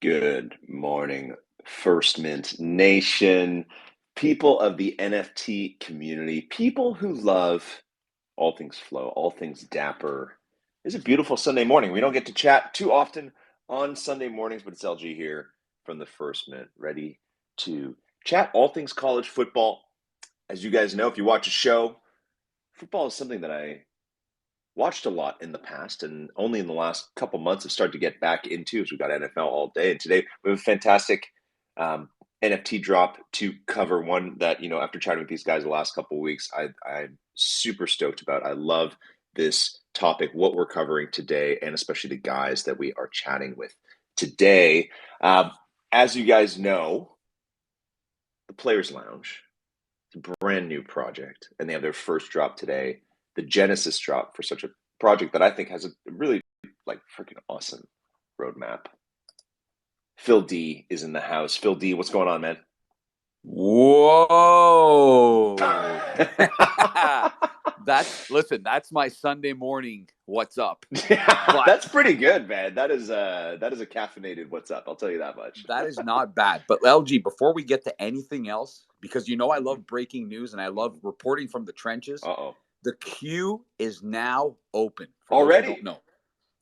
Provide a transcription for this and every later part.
Good morning, First Mint Nation, people of the NFT community, people who love all things flow, all things dapper. It's a beautiful Sunday morning. We don't get to chat too often on Sunday mornings, but it's LG here from the First Mint, ready to chat all things college football. As you guys know, if you watch a show, football is something that I watched a lot in the past, and only in the last couple months have started to get back into as we got NFL all day. And today we have a fantastic NFT drop to cover, one that, after chatting with these guys the last couple of weeks, I'm super stoked about. I love this topic, what we're covering today, and especially the guys that we are chatting with today. As you guys know, the Players Lounge, it's a brand new project, and they have their first drop today, the Genesis drop for such a project that I think has a really freaking awesome roadmap. Phil D is in the house. Phil D, what's going on, man? Whoa. That's my Sunday morning what's up. That's pretty good, man. That is a caffeinated what's up, I'll tell you that much. That is not bad. But LG, before we get to anything else, because I love breaking news and I love reporting from the trenches. The queue is now open. For already? Those who don't know.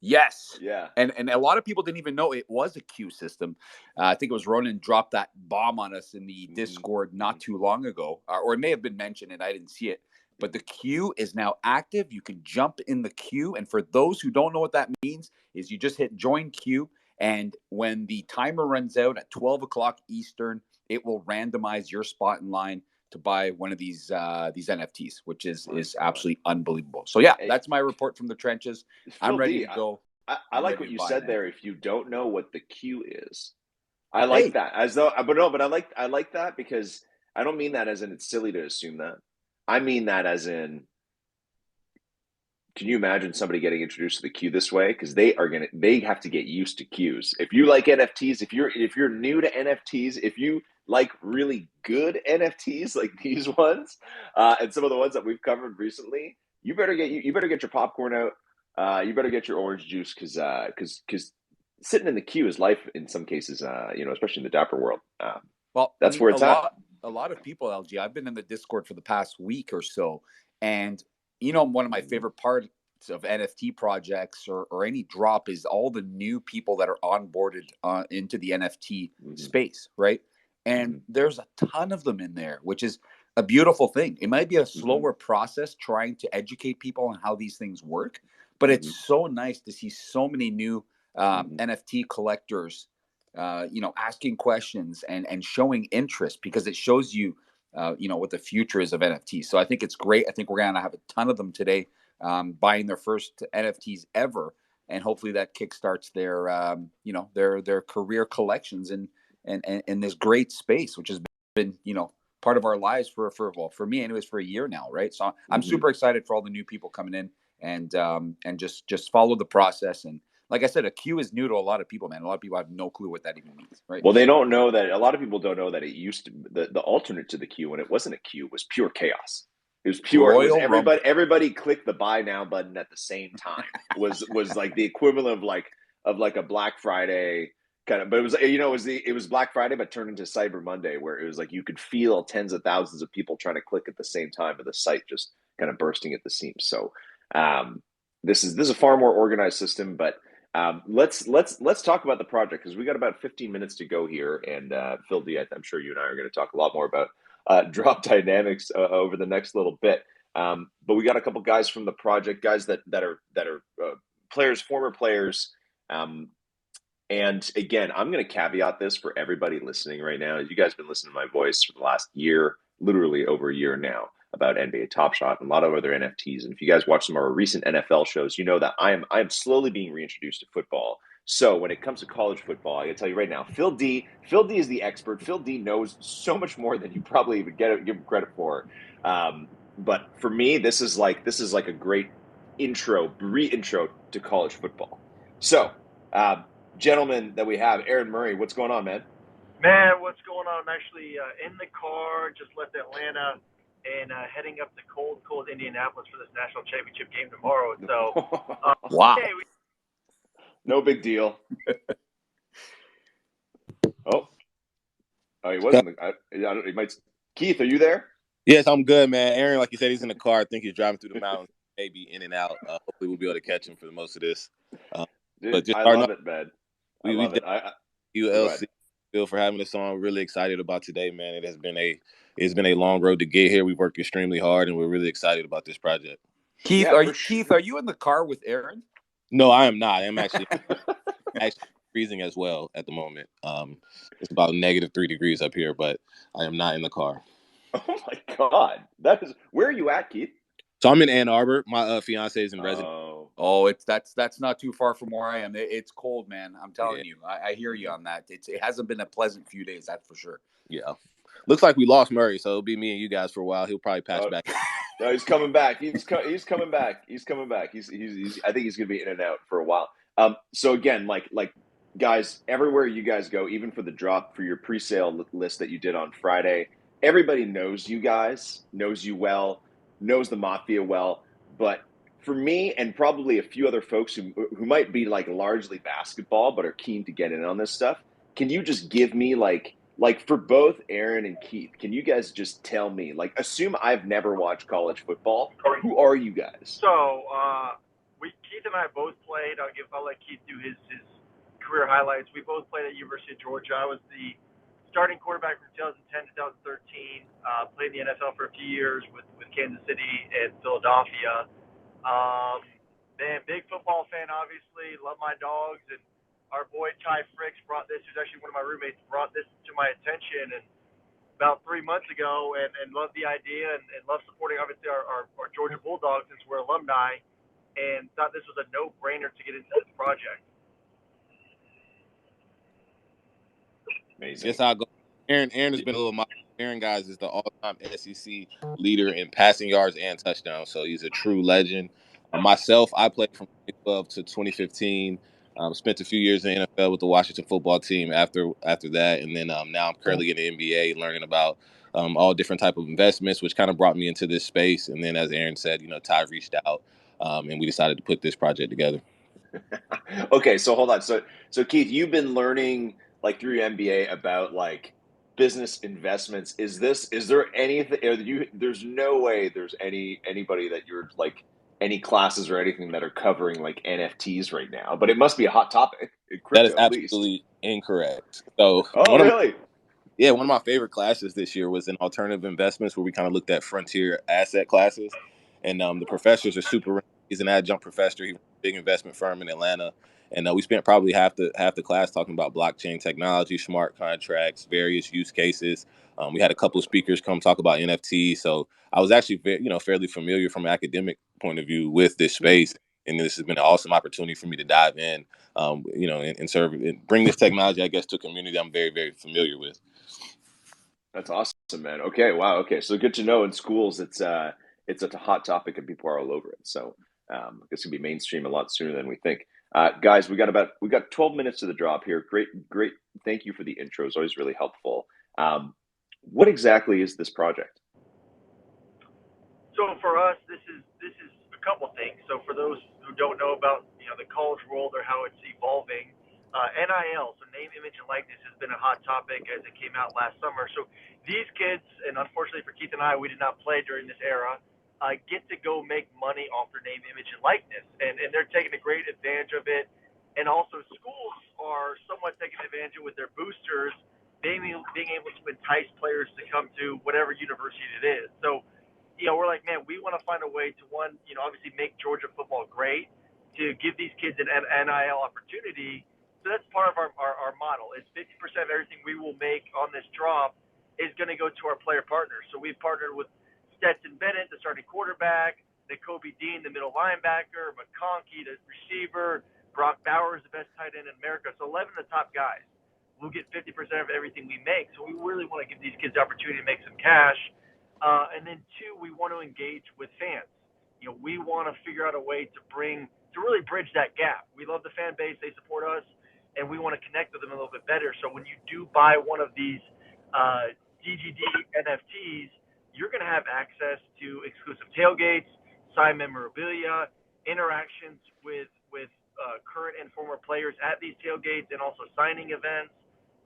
Yes. Yeah. And a lot of people didn't even know it was a queue system. I think it was Ronan dropped that bomb on us in the Discord not too long ago, or it may have been mentioned and I didn't see it. But the queue is now active. You can jump in the queue. And for those who don't know what that means, is you just hit join queue. And when the timer runs out at 12 o'clock Eastern, it will randomize your spot in line to buy one of these NFTs, which is absolutely unbelievable. So yeah, that's my report from the trenches. I'm ready to go. I like what you said there. If you don't know what the queue is, I like that. I like that because I don't mean that as in it's silly to assume that. I mean that as in, can you imagine somebody getting introduced to the queue this way? Because they have to get used to queues. If you like NFTs, if you're new to NFTs, if you like really good NFTs like these ones, and some of the ones that we've covered recently, you better get your popcorn out. You better get your orange juice because sitting in the queue is life in some cases. Especially in the dapper world. That's where it's at. A lot of people, LG. I've been in the Discord for the past week or so, and one of my favorite parts of NFT projects or any drop is all the new people that are onboarded into the NFT space, right? And there's a ton of them in there, which is a beautiful thing. It might be a slower process trying to educate people on how these things work, but it's so nice to see so many new NFT collectors, asking questions and showing interest, because it shows you, what the future is of NFTs. So I think it's great. I think we're going to have a ton of them today, buying their first NFTs ever. And hopefully that kickstarts their career collections in this great space, which has been, part of our lives for me anyways, for a year now. Right. So I'm super excited for all the new people coming in and just follow the process. And like I said, a queue is new to a lot of people, man. A lot of people have no clue what that even means, right? Well, they don't know that. A lot of people don't know that it used to the alternate to the queue when it wasn't a queue was pure chaos. It was pure. It was everybody clicked the buy now button at the same time. was like the equivalent of like a Black Friday kind of. But it was it was Black Friday, but turned into Cyber Monday, where it was like you could feel tens of thousands of people trying to click at the same time, but the site just kind of bursting at the seams. So this is a far more organized system, but. Let's talk about the project, because we got about 15 minutes to go here, and Phil D, I'm sure you and I are going to talk a lot more about drop dynamics over the next little bit. But we got a couple guys from the project, guys that are players, former players. And again, I'm going to caveat this for everybody listening right now. You guys have been listening to my voice for the last year, literally over a year now, about NBA Top Shot and a lot of other NFTs. And if you guys watch some of our recent NFL shows, you know that I am slowly being reintroduced to football. So when it comes to college football, I can tell you right now, Phil D is the expert. Phil D knows so much more than you probably even give him credit for. But for me, this is like a great re-intro to college football. So, gentlemen that we have, Aaron Murray, what's going on, man? Man, what's going on? I'm actually in the car, just left Atlanta, and heading up to cold Indianapolis for this national championship game tomorrow. So, wow. No big deal. Oh, he wasn't. I don't. He might. Keith, are you there? Yes, I'm good, man. Aaron, like you said, he's in the car. I think he's driving through the mountains, maybe in and out. Hopefully, we'll be able to catch him for the most of this. Dude, But just I starting love off, it, man. I we love it. ULC Phil for having us on. We're really excited about today, man. It's been a long road to get here. We've worked extremely hard, and we're really excited about this project. Keith, Yeah, Keith, are you in the car with Aaron? No, I am not. I'm actually freezing as well at the moment. It's about -3 degrees up here, but I am not in the car. Oh my God, that is. Where are you at, Keith? So I'm in Ann Arbor. My fiance is in residence. Oh, that's not too far from where I am. It's cold, man. I'm telling you. I hear you on that. It hasn't been a pleasant few days, that's for sure. Yeah. Looks like we lost Murray, so it'll be me and you guys for a while. He'll probably patch back. No, he's coming back. He's coming back. He's coming back. He's I think he's gonna be in and out for a while. So again, like guys, everywhere you guys go, even for the drop for your pre-sale list that you did on Friday, everybody knows you guys, knows you well, knows the Mafia well. But for me and probably a few other folks who might be like largely basketball but are keen to get in on this stuff, can you just give me like for both Aaron and Keith, can you guys just tell me, like, assume I've never watched college football. Who are you guys? So, Keith and I both played. I'll let Keith do his career highlights. We both played at University of Georgia. I was the starting quarterback from 2010 to 2013. Played in the NFL for a few years with Kansas City and Philadelphia. Man, big football fan, obviously. Love my dogs. And our boy Ty Fricks brought this, who's actually one of my roommates, brought this to my attention and about 3 months ago, and loved the idea and loved supporting, obviously, our Georgia Bulldogs since we're alumni, and thought this was a no-brainer to get into this project. Amazing. Yes, I'll go. Aaron has been a little. Aaron, guys, is the all-time SEC leader in passing yards and touchdowns, so he's a true legend. Myself, I played from 2012 to 2015. Spent a few years in the NFL with the Washington football team after that, and then now I'm currently in the NBA learning about all different type of investments, which kind of brought me into this space. And then, as Aaron said, Ty reached out, and we decided to put this project together. Okay, so hold on. So Keith, you've been learning like through your MBA about like business investments. Is there anything? There's no way there's anybody that you're like any classes or anything that are covering like NFTs right now, but it must be a hot topic in crypto. That is absolutely incorrect. So, really? One of my favorite classes this year was in alternative investments, where we kind of looked at frontier asset classes, and the professors are super. He's an adjunct professor. He's a big investment firm in Atlanta, and we spent probably half the class talking about blockchain technology, smart contracts, various use cases. We had a couple of speakers come talk about NFTs, so I was actually fairly familiar from an academic point of view with this space, and this has been an awesome opportunity for me to dive in, and serve and bring this technology, I guess, to a community I'm very, very familiar with. That's awesome, man. Okay, wow. Okay, so good to know. In schools, it's a hot topic and people are all over it. So it's gonna be mainstream a lot sooner than we think. Guys, we got 12 minutes to the drop here. Great. Thank you for the intro. It's always really helpful. What exactly is this project? So for us, this is a couple things. So for those who don't know about the college world or how it's evolving, NIL, so name, image, and likeness, has been a hot topic as it came out last summer. So these kids, and unfortunately for Keith and I, we did not play during this era, get to go make money off their name, image, and likeness, and they're taking a great advantage of it. And also schools are somewhat taking advantage of it with their boosters, being able to entice players to come to whatever university it is. So we're like, man, we want to find a way to obviously make Georgia football great, to give these kids an NIL opportunity. So that's part of our model. Is 50% of everything we will make on this drop is going to go to our player partners. So we've partnered with Stetson Bennett, the starting quarterback, Nakobe Dean, the middle linebacker, McConkey, the receiver, Brock Bowers, the best tight end in America. So 11 of the top guys will get 50% of everything we make. So we really want to give these kids the opportunity to make some cash. And then two, we want to engage with fans. We want to figure out a way to really bridge that gap. We love the fan base; they support us, and we want to connect with them a little bit better. So when you do buy one of these DGD NFTs, you're going to have access to exclusive tailgates, signed memorabilia, interactions with current and former players at these tailgates, and also signing events.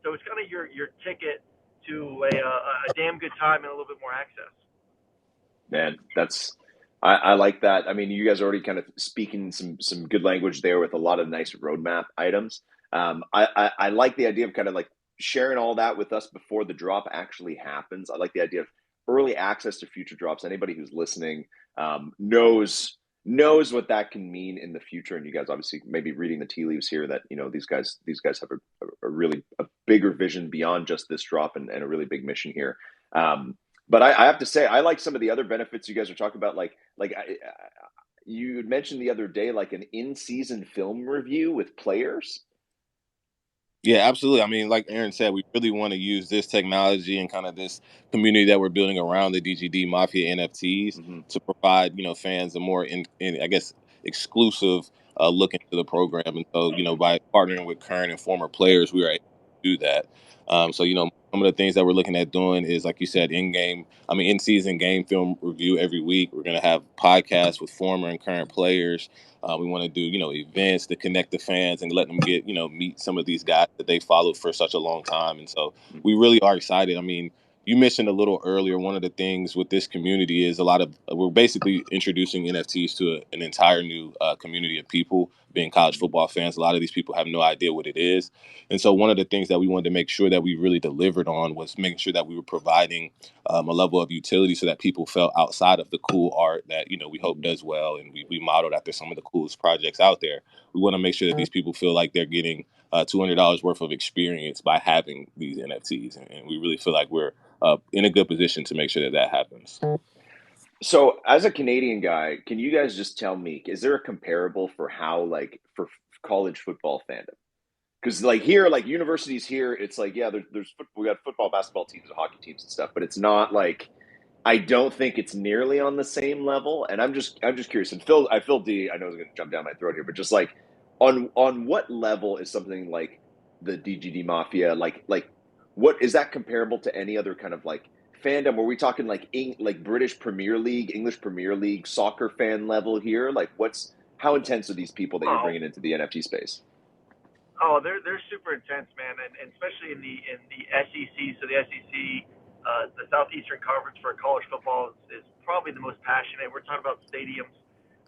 So it's kind of your ticket to a damn good time and a little bit more access. Man, I like that. I mean, you guys are already kind of speaking some good language there with a lot of nice roadmap items. I like the idea of kind of like sharing all that with us before the drop actually happens. I like the idea of early access to future drops. Anybody who's listening knows what that can mean in the future. And you guys obviously maybe reading the tea leaves here that, you know, these guys have a really a bigger vision beyond just this drop and a really big mission here. But I have to say, I like some of the other benefits you guys are talking about. You had mentioned the other day, like an in-season film review with players. Yeah, absolutely. I mean, like Aaron said, we really want to use this technology and kind of this community that we're building around the DGD Mafia NFTs to provide, you know, fans a more, I guess, exclusive look into the program. And so, you know, by partnering with current and former players, we are able to do that. So, you know, some of the things that we're looking at doing is, like you said, in-season game film review every week. We're going to have podcasts with former and current players. We want to do, you know, events to connect the fans and let them get, you know, meet some of these guys that they followed for such a long time. And so we really are excited. I mean, you mentioned a little earlier, one of the things with this community is we're basically introducing NFTs to an entire new community of people, being college football fans. A lot of these people have no idea what it is. And so one of the things that we wanted to make sure that we really delivered on was making sure that we were providing a level of utility so that people felt outside of the cool art that, you know, we hope does well. And we modeled after some of the coolest projects out there. We want to make sure that these people feel like they're getting $200 worth of experience by having these NFTs. And we really feel like we're in a good position to make sure that happens. So as a Canadian guy, can you guys just tell me, is there a comparable for how, like, for college football fandom? Because like here, like universities here, it's like, yeah, we got football, basketball teams, and hockey teams and stuff, but it's not like, I don't think it's nearly on the same level. And I'm just curious. And Phil D, I know is going to jump down my throat here, but just like on what level is something like the DGD Mafia, like what is that comparable to any other kind of like fandom? Were we talking like British Premier League, English Premier League, soccer fan level here? Like how intense are these people that you're bringing into the NFT space? Oh, they're super intense, man, and especially in the SEC. So the SEC, the Southeastern Conference for college football is probably the most passionate. We're talking about stadiums.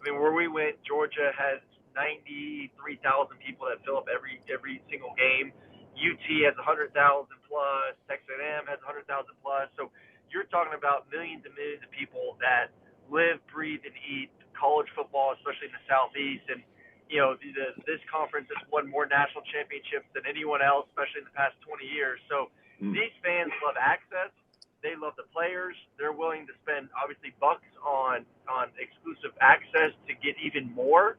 I mean, where we went, Georgia has 93,000 people that fill up every single game. UT has 100,000 plus. Texas A&M has 100,000 plus. So you're talking about millions and millions of people that live, breathe, and eat college football, especially in the Southeast. And you know, this conference has won more national championships than anyone else, especially in the past 20 years. So these fans love access. They love the players. They're willing to spend, obviously, bucks on exclusive access to get even more.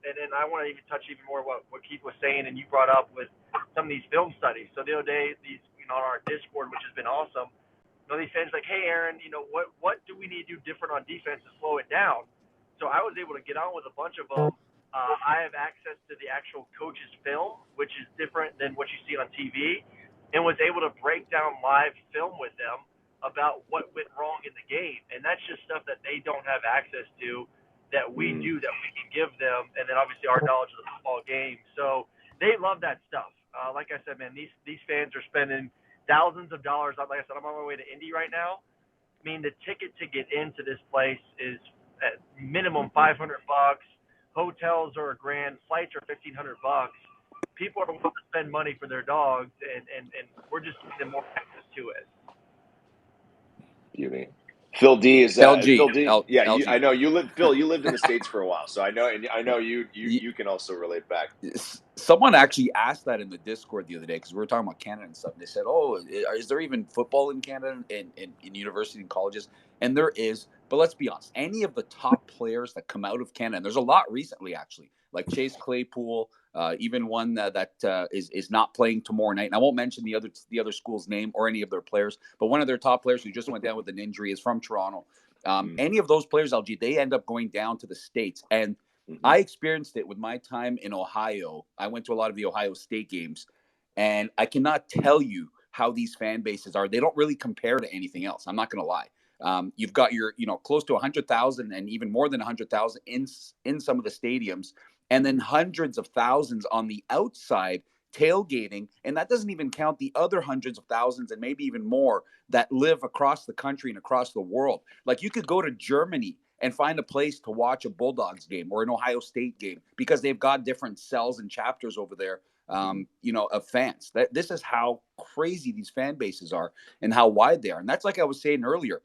And then I want to even touch even more what Keith was saying, and you brought up with some of these film studies. So the other day, on our Discord, which has been awesome, these fans like, hey, Aaron, what do we need to do different on defense to slow it down? So I was able to get on with a bunch of them. I have access to the actual coach's film, which is different than what you see on TV, and was able to break down live film with them about what went wrong in the game. And that's just stuff that they don't have access to that we do, that we can give them, and then obviously our knowledge of the football game. So they love that stuff. Like I said, man, these fans are spending thousands of dollars. Like I said, I'm on my way to Indy right now. I mean, the ticket to get into this place is at minimum $500. Hotels are $1,000. Flights are $1,500. People are willing to spend money for their dogs, and we're just giving them more access to it. Beauty. Phil D is LG. Phil D. Yeah, LG. I know you lived. Phil, you lived in the States for a while, so I know you can also relate back. Someone actually asked that in the Discord the other day because we were talking about Canada and stuff. And they said, "Oh, is there even football in Canada in university and colleges?" And there is, but let's be honest. Any of the top players that come out of Canada, and there's a lot recently actually, like Chase Claypool, even one that is not playing tomorrow night. And I won't mention the other school's name or any of their players, but one of their top players who just went down with an injury is from Toronto. Any of those players, LG, they end up going down to the States. And I experienced it with my time in Ohio. I went to a lot of the Ohio State games, and I cannot tell you how these fan bases are. They don't really compare to anything else. I'm not going to lie. You've got your, close to 100,000 and even more than 100,000 in some of the stadiums, and then hundreds of thousands on the outside tailgating, and that doesn't even count the other hundreds of thousands and maybe even more that live across the country and across the world. Like, you could go to Germany and find a place to watch a Bulldogs game or an Ohio State game because they've got different cells and chapters over there, of fans. This is how crazy these fan bases are and how wide they are. And that's, like I was saying earlier,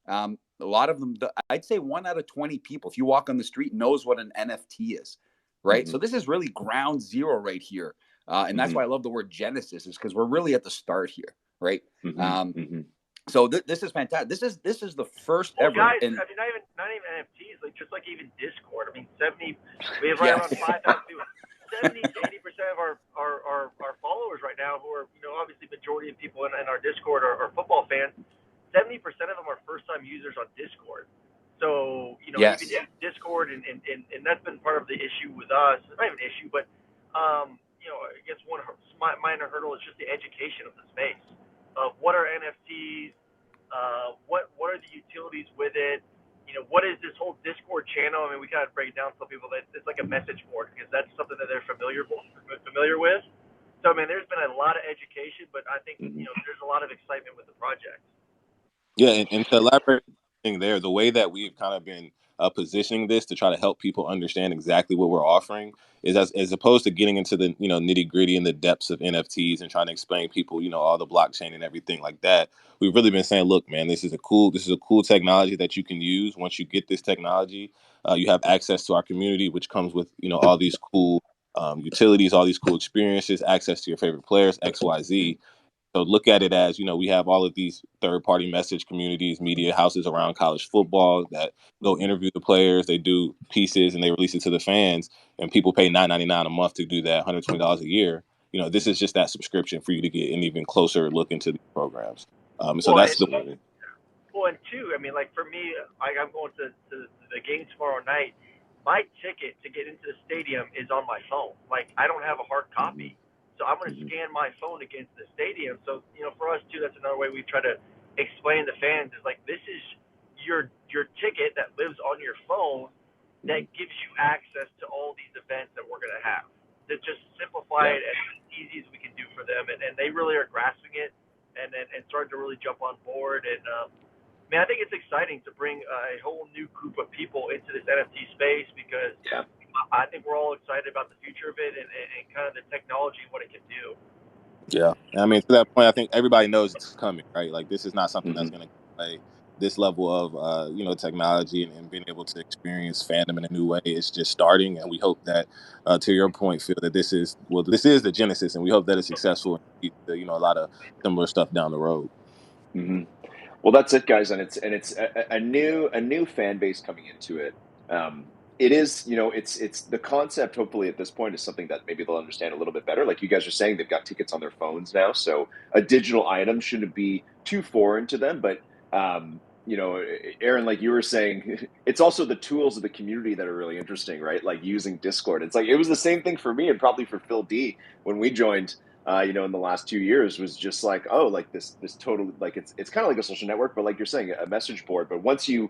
a lot of them, I'd say 1 out of 20 people, if you walk on the street, knows what an NFT is, right? So this is really ground zero right here. And that's why I love the word Genesis, is because we're really at the start here, right? So this is fantastic. This is the first ever. Guys, I mean, not even NFTs, like just like even Discord. I mean, we have right around 5,000 people. 70 to 80% of our followers right now, who are, obviously majority of people in our Discord are football fans. 70% of them are first-time users on Discord. So, even Discord, and that's been part of the issue with us. Not even an issue, but, I guess one minor hurdle is just the education of the space. What are NFTs? What are the utilities with it? What is this whole Discord channel? I mean, we kind of break it down to some people that it's like a message board, because that's something that they're familiar with. So, I mean, there's been a lot of education, but I think, there's a lot of excitement with the project. Yeah, and to elaborate there, the way that we've kind of been positioning this to try to help people understand exactly what we're offering is as opposed to getting into the nitty gritty and the depths of NFTs and trying to explain people all the blockchain and everything like that. We've really been saying, look, man, this is a cool technology that you can use. Once you get this technology, you have access to our community, which comes with all these cool utilities, all these cool experiences, access to your favorite players, XYZ. So look at it as, we have all of these third-party message communities, media houses around college football that go interview the players. They do pieces and they release it to the fans, and people pay $9.99 a month to do that, $120 a year. This is just that subscription for you to get an even closer look into these programs. So that's the way. Well, and two, I mean, like for me, I'm going to the game tomorrow night. My ticket to get into the stadium is on my phone. Like, I don't have a hard copy. So I'm going to scan my phone against the stadium. So, for us too, that's another way we try to explain to fans is like, this is your ticket that lives on your phone that gives you access to all these events that we're going to have. To just simplify it as easy as we can do for them. And they really are grasping it and starting to really jump on board. And, I think it's exciting to bring a whole new group of people into this NFT space, because I think we're all excited about the future of it and kind of the technology and what it can do. Yeah. I mean, to that point, I think everybody knows it's coming, right? Like, this is not something that's going to play this level of, technology and being able to experience fandom in a new way. It's just starting. And we hope that, to your point, Phil, that this is the genesis, and we hope that it's successful and leads to, a lot of similar stuff down the road. Well, that's it, guys. And it's a new fan base coming into it. It is, it's the concept, hopefully at this point, is something that maybe they'll understand a little bit better. Like you guys are saying, they've got tickets on their phones now. So a digital item shouldn't be too foreign to them. But, Aaron, like you were saying, it's also the tools of the community that are really interesting, right? Like using Discord. It's like, it was the same thing for me and probably for Phil D when we joined, in the last 2 years, was just like, oh, like this total, like it's kind of like a social network, but like you're saying, a message board. But once you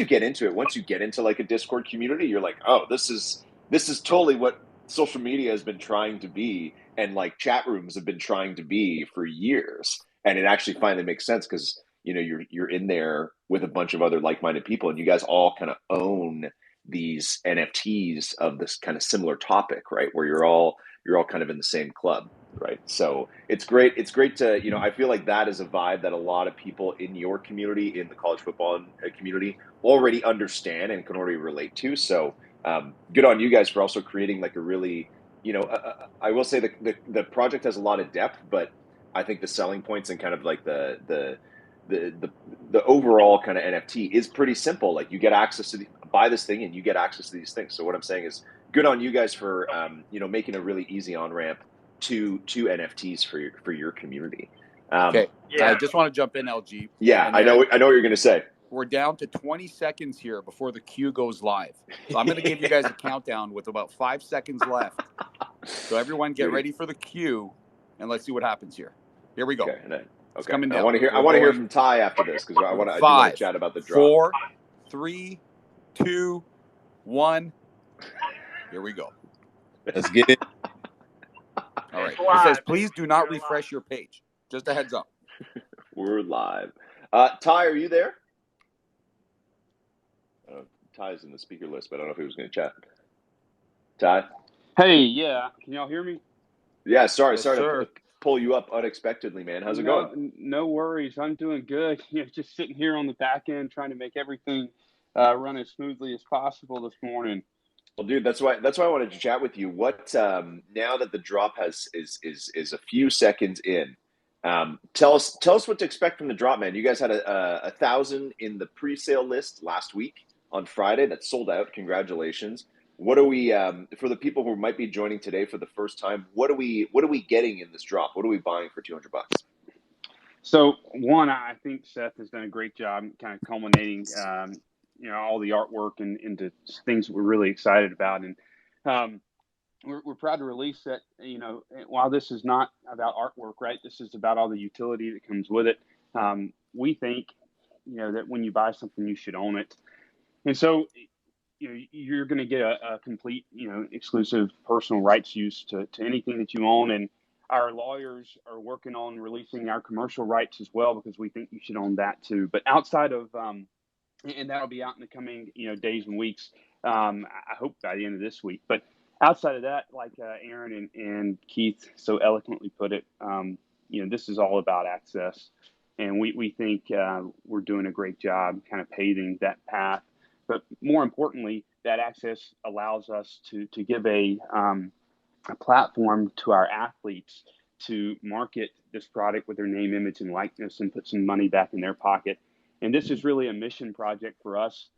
get into it, once you get into like a Discord community, you're like, oh, this is totally what social media has been trying to be, and like chat rooms have been trying to be for years. And it actually finally makes sense, because you're in there with a bunch of other like-minded people, and you guys all kind of own these NFTs of this kind of similar topic, right? Where you're all kind of in the same club. Right. So it's great. It's great to, I feel like that is a vibe that a lot of people in your community, in the college football community, already understand and can already relate to. So good on you guys for also creating like a really, I will say the project has a lot of depth, but I think the selling points and kind of like the overall kind of NFT is pretty simple. Like you get access to buy this thing and you get access to these things. So what I'm saying is good on you guys for, making a really easy on-ramp to NFTs for your community. Okay. I just want to jump in, LG. Yeah, I know what you're going to say. We're down to 20 seconds here before the queue goes live. So I'm going to give you guys a countdown with about 5 seconds left. So everyone get ready for the queue, and let's see what happens here. Here we go. Okay. It's coming down. I want to hear from Ty after this, because I do want to chat about the drop. 4, 3, 2, 1. Here we go. Let's get it. All right. It says, please do not refresh your page. Just a heads up. We're live. Ty, are you there? Ty's in the speaker list, but I don't know if he was going to chat. Ty? Hey, yeah. Can y'all hear me? Yeah, sorry Yes, sir. to pull you up unexpectedly, man. How's it going? No worries. I'm doing good. Just sitting here on the back end trying to make everything run as smoothly as possible this morning. Well, dude, that's why I wanted to chat with you. What now that the drop is a few seconds in, tell us what to expect from the drop, man. You guys had a 1,000 in the pre-sale list last week on Friday that sold out. Congratulations. What are we for the people who might be joining today for the first time? What are we getting in this drop? What are we buying for $200? So one, I think Seth has done a great job kind of culminating all the artwork and into things that we're really excited about. And we're proud to release that, while this is not about artwork, right? This is about all the utility that comes with it. We think, that when you buy something, you should own it. And so, you're going to get a complete, exclusive personal rights use to anything that you own. And our lawyers are working on releasing our commercial rights as well, because we think you should own that too. But outside of, and that'll be out in the coming, days and weeks. I hope by the end of this week. But outside of that, like Aaron and Keith so eloquently put it, this is all about access. And we think we're doing a great job kind of paving that path. But more importantly, that access allows us to give a platform to our athletes to market this product with their name, image, and likeness and put some money back in their pocket. And this is really a mission project for us.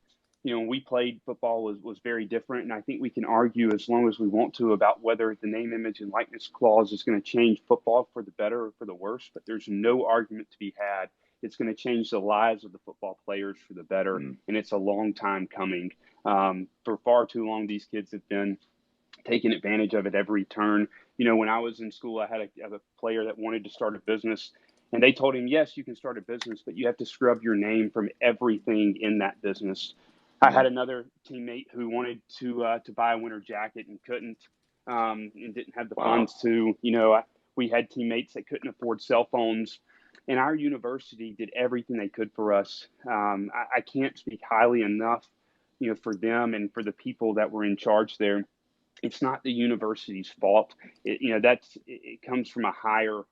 When we played, football was very different. And I think we can argue as long as we want to about whether the name, image, and likeness clause is going to change football for the better or for the worse. But there's no argument to be had. It's going to change the lives of the football players for the better. And it's a long time coming. For far too long, these kids have been taking advantage of it every turn. When I was in school, I had a player that wanted to start a business. And they told him, yes, you can start a business, but you have to scrub your name from everything in that business. I had another teammate who wanted to buy a winter jacket and couldn't, and didn't have the funds to. We had teammates that couldn't afford cell phones, and our university did everything they could for us. I can't speak highly enough, for them and for the people that were in charge there. It's not the university's fault. It comes from a higher.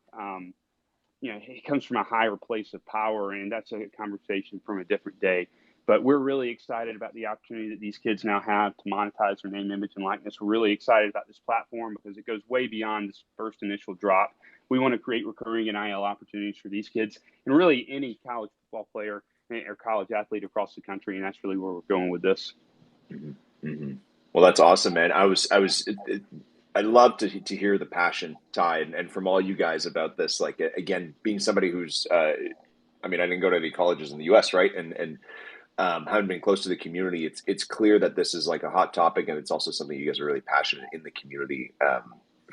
It comes from a higher place of power, and that's a conversation from a different day. But we're really excited about the opportunity that these kids now have to monetize their name, image, and likeness. We're really excited about this platform because it goes way beyond this first initial drop. We want to create recurring NIL opportunities for these kids and really any college football player or college athlete across the country, and that's really where we're going with this. Mm-hmm. Mm-hmm. Well, that's awesome, man. I love to hear the passion, Ty, and from all you guys about this. Like, again, being somebody who's, I didn't go to any colleges in the U.S., right? And having been close to the community, it's clear that this is like a hot topic, and it's also something you guys are really passionate in the community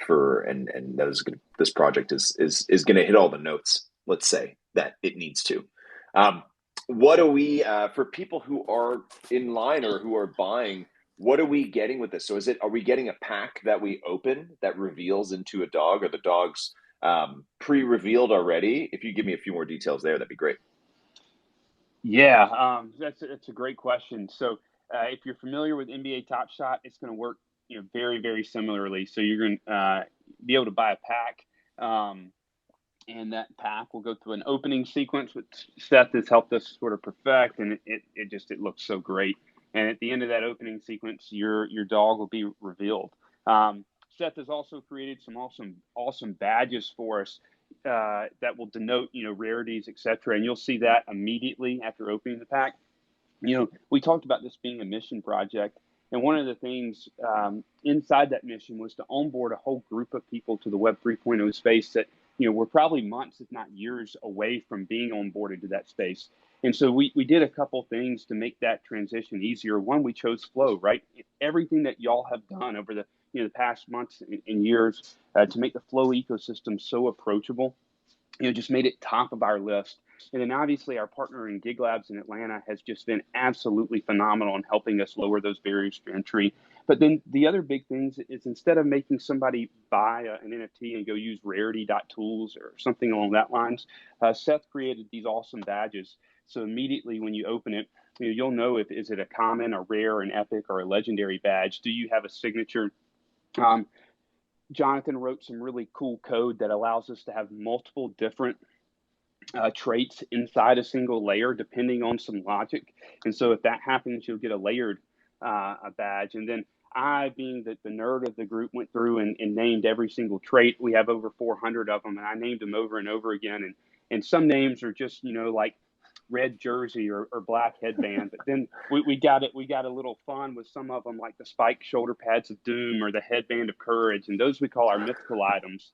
for, and that is this project is going to hit all the notes. Let's say that it needs to. What are we for people who are in line or who are buying? What are we getting with this? So are we getting a pack that we open that reveals into a dog, or the dog's pre-revealed already? If you give me a few more details there, that'd be great. Yeah, that's a great question. So if you're familiar with NBA Top Shot, it's going to work very, very similarly. So you're going to be able to buy a pack, and that pack will go through an opening sequence, which Seth has helped us sort of perfect, and it looks so great. And at the end of that opening sequence, your dog will be revealed. Seth has also created some awesome badges for us that will denote, rarities, etc. And you'll see that immediately after opening the pack. We talked about this being a mission project. And one of the things inside that mission was to onboard a whole group of people to the Web 3.0 space that, we're probably months, if not years away from being onboarded to that space. And so we did a couple things to make that transition easier. One, we chose Flow, right? Everything that y'all have done over the past months and years to make the Flow ecosystem so approachable, just made it top of our list. And then obviously our partner in Gig Labs in Atlanta has just been absolutely phenomenal in helping us lower those barriers to entry. But then the other big things is instead of making somebody buy an NFT and go use rarity.tools or something along that lines, Seth created these awesome badges. So immediately when you open it, you'll know if is it a common, a rare, an epic, or a legendary badge. Do you have a signature? Jonathan wrote some really cool code that allows us to have multiple different traits inside a single layer, depending on some logic. And so if that happens, you'll get a layered a badge. And then I, being the nerd of the group, went through and named every single trait. We have over 400 of them, and I named them over and over again. And some names are just, like red jersey or black headband. But then we got a little fun with some of them, like the spiked shoulder pads of doom or the headband of courage. And those we call our mythical items.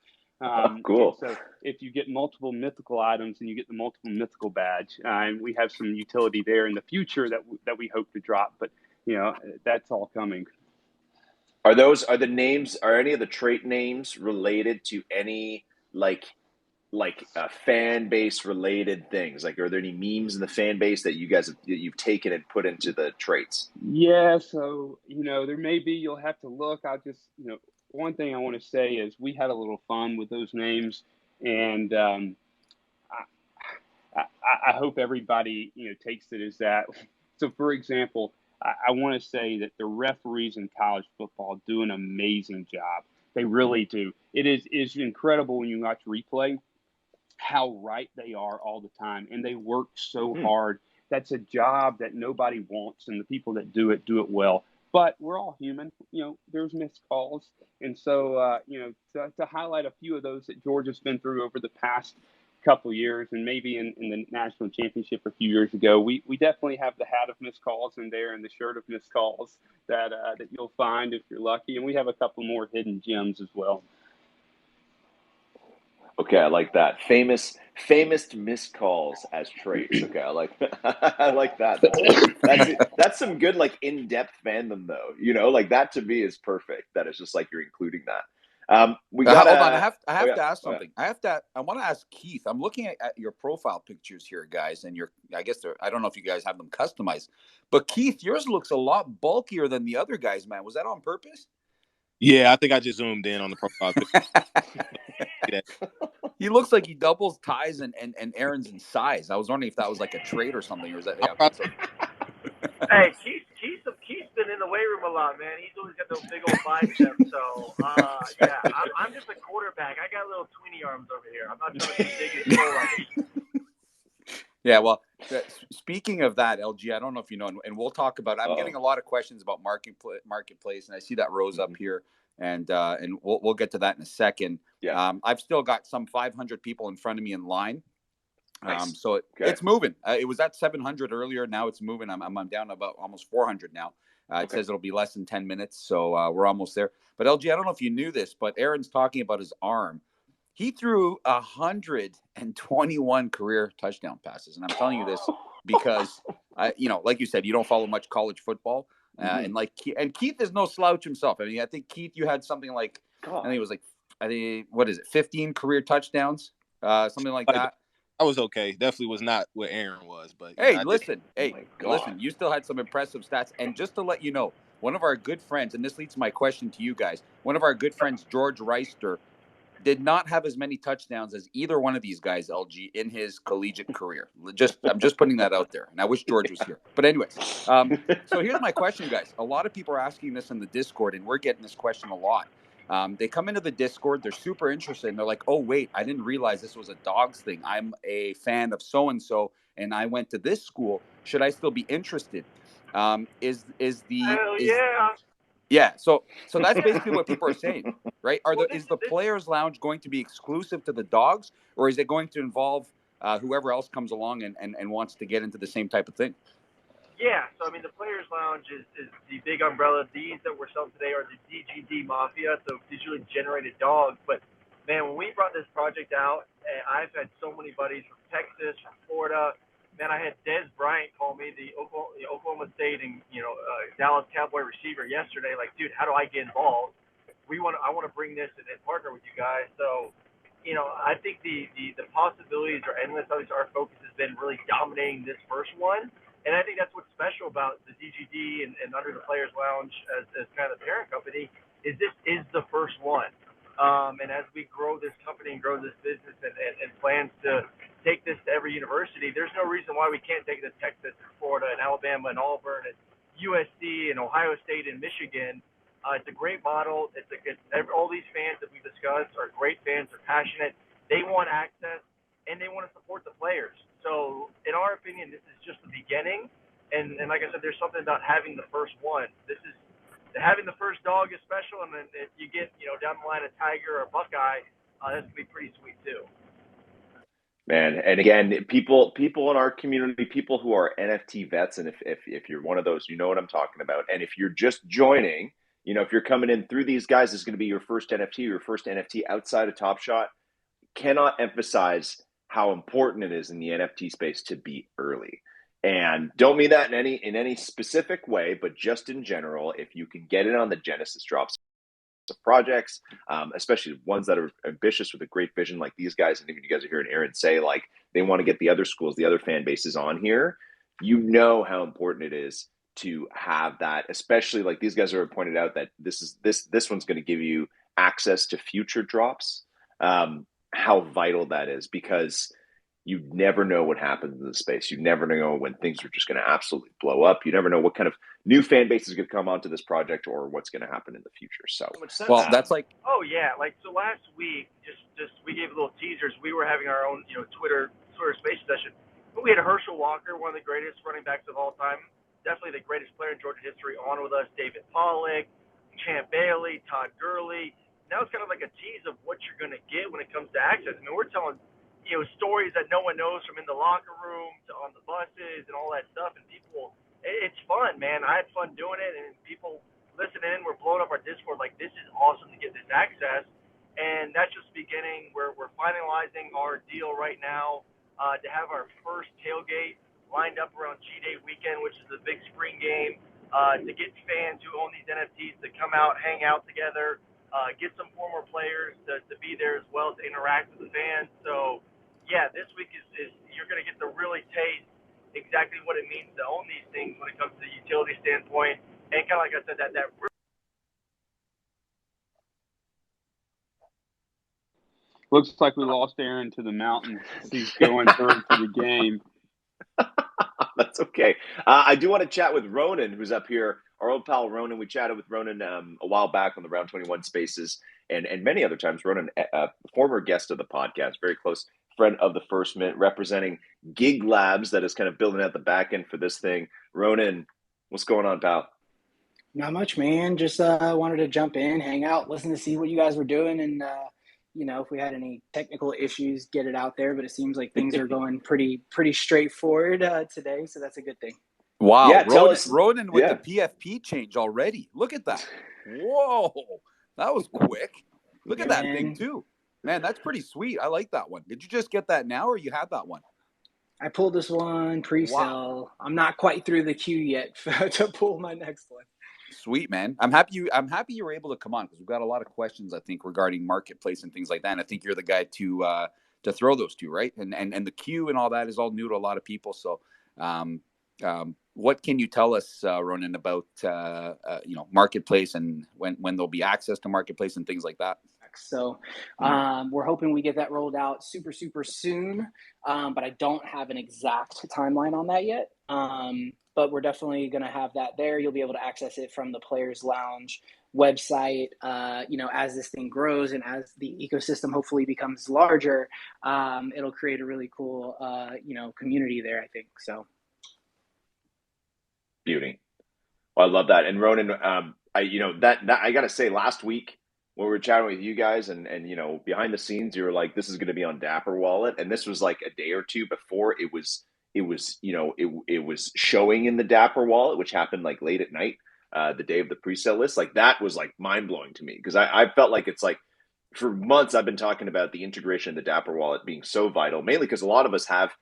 Cool. So if you get multiple mythical items and you get the multiple mythical badge, and we have some utility there in the future that we hope to drop, but that's all coming. Are any of the trait names related to any like fan base related things? Like, are there any memes in the fan base that you've taken and put into the traits? Yeah. So, there may be, you'll have to look. I'll just, one thing I want to say is we had a little fun with those names, and I hope everybody, takes it as that. So, for example, I want to say that the referees in college football do an amazing job. They really do. It is incredible when you watch replay how right they are all the time, and they work so hard. That's a job that nobody wants, and the people that do it well. But we're all human. There's missed calls, and so to highlight a few of those that Georgia's been through over the past couple years, and maybe in the national championship a few years ago, we definitely have the hat of missed calls in there and the shirt of missed calls that you'll find if you're lucky, and we have a couple more hidden gems as well. Okay, I like that. Famous missed calls as traits. Okay, I like I like that. That's some good in-depth fandom though. Like that to me is perfect. That is just like you're including that. Hold on. I have to ask something. I want to ask Keith. I'm looking at your profile pictures here, guys, and I don't know if you guys have them customized, but Keith, yours looks a lot bulkier than the other guys, man. Was that on purpose? Yeah, I think I just zoomed in on the profile picture. He looks like he doubles ties and Aaron's in size. I was wondering if that was like a trait or something, or is that? Yeah, so. Hey, Keith's been in the weight room a lot, man. He's always got those big old biceps. So, yeah, I'm just a quarterback. I got little tweeny arms over here. I'm not trying to be big and slow like Keith. Yeah, well, speaking of that, LG, I don't know if you know, and we'll talk about. I'm getting a lot of questions about marketplace, and I see that rose up here, and we'll get to that in a second. Yeah, I've still got some 500 people in front of me in line. Nice. So it's moving. It was at 700 earlier. Now it's moving. I'm down about almost 400 now. It says it'll be less than 10 minutes. So we're almost there. But LG, I don't know if you knew this, but Aaron's talking about his arm. He threw 121 career touchdown passes. And I'm telling you this because, like you said, you don't follow much college football. And Keith is no slouch himself. I mean, I think, Keith, you had something like, I think it was 15 career touchdowns, something like that. I was okay. Definitely was not what Aaron was, but listen, you still had some impressive stats. And just to let you know, one of our good friends, and this leads to my question to you guys, one of our good friends, George Reister, did not have as many touchdowns as either one of these guys, LG, in his collegiate career. I'm just putting that out there, and I wish George was here. But anyways, so here's my question, guys. A lot of people are asking this in the Discord, and we're getting this question a lot. They come into the Discord, they're super interested, and they're like, oh, wait, I didn't realize this was a dogs thing. I'm a fan of so-and-so, and I went to this school. Should I still be interested? Hell yeah. Yeah, so that's basically what people are saying, right? Is the Players Lounge going to be exclusive to the dogs, or is it going to involve whoever else comes along and wants to get into the same type of thing? Yeah, so I mean, the Players Lounge is the big umbrella. These that we're selling today are the DGD Mafia, so digitally generated dogs. But man, when we brought this project out, I've had so many buddies from Texas, from Florida. Man, I had Dez Bryant call me, the Oklahoma State and Dallas Cowboy receiver yesterday. Like, dude, how do I get involved? I want to bring this and partner with you guys. So, I think the possibilities are endless. Obviously, our focus has been really dominating this first one, and I think that's what's special about the DGD and Under the Players Lounge as kind of the parent company is this is the first one. And as we grow this company and grow this business and plans to take this to every university, there's no reason why we can't take it to Texas and Florida and Alabama and Auburn and USC and Ohio State and Michigan. It's a great model. All these fans that we discussed are great fans. They're passionate. They want access, and they want to support the players. So, in our opinion, this is just the beginning. And like I said, there's something about having the first one. Having the first dog is special, and then if you get down the line a tiger or a buckeye, that's gonna be pretty sweet too. Man, and again, people in our community, people who are NFT vets, and if you're one of those, you know what I'm talking about. And if you're just joining, if you're coming in through these guys, it's going to be your first NFT outside of Top Shot. Cannot emphasize how important it is in the NFT space to be early. And don't mean that in any specific way, but just in general, if you can get in on the Genesis drops of projects, especially ones that are ambitious with a great vision like these guys, and even you guys are hearing Aaron say like they want to get the other schools, the other fan bases on here, how important it is to have that, especially like these guys are pointed out that this one's going to give you access to future drops. How vital that is, because you never know what happens in the space. You never know when things are just going to absolutely blow up. You never know what kind of new fan base is going to come onto this project or what's going to happen in the future. So, well, that's like, oh yeah, like so last week, just we gave little teasers. We were having our own Twitter space session. But we had Herschel Walker, one of the greatest running backs of all time, definitely the greatest player in Georgia history, on with us. David Pollock, Champ Bailey, Todd Gurley. Now it's kind of like a tease of what you're going to get when it comes to access. I mean, we're telling stories that no one knows from in the locker room to on the buses and all that stuff. And people, it's fun, man. I had fun doing it, and people listening in, we're blowing up our Discord like, this is awesome to get this access. And that's just beginning. We're finalizing our deal right now to have our first tailgate lined up around G-Day weekend, which is the big spring game, to get fans who own these NFTs to come out, hang out together, get some former players to be there as well to interact with the fans. So, yeah, this week is you're going to get to really taste exactly what it means to own these things when it comes to the utility standpoint. And kind of like I said, that looks like we lost Aaron to the mountains. He's going through for the game. That's okay. I do want to chat with Ronan, who's up here. Our old pal Ronan. We chatted with Ronan a while back on the Round 21 Spaces, and many other times. Ronan, former guest of the podcast, very close friend of the First Mint, representing Gig Labs, that is kind of building out the back end for this thing. Ronan, what's going on, pal? Not much, man. Just wanted to jump in, hang out, listen to see what you guys were doing, and if we had any technical issues, get it out there. But it seems like things are going pretty straightforward today, so that's a good thing. Wow, yeah, Ronan with the PFP change already. Look at that. Whoa, that was quick. Look at that thing too. Man, that's pretty sweet. I like that one. Did you just get that now, or you had that one? I pulled this one pre-sale. Wow. I'm not quite through the queue yet to pull my next one. Sweet, man. I'm happy you were able to come on, because we've got a lot of questions, I think, regarding marketplace and things like that. And I think you're the guy to throw those to, right? And the queue and all that is all new to a lot of people. So, what can you tell us, Ronan, about marketplace and when there'll be access to marketplace and things like that? So we're hoping we get that rolled out super soon, but I don't have an exact timeline on that yet. But we're definitely going to have that there. You'll be able to access it from the Players Lounge website. As this thing grows and as the ecosystem hopefully becomes larger, it'll create a really cool, community there, I think. So. Beauty. Well, I love that. And Ronan, I got to say, last week when we were chatting with you guys and behind the scenes, you were like, this is going to be on Dapper Wallet. And this was like a day or two before it was showing in the Dapper Wallet, which happened like late at night, the day of the pre-sale list. Like that was like mind blowing to me, because I felt like it's like for months I've been talking about the integration of the Dapper Wallet being so vital, mainly because a lot of us have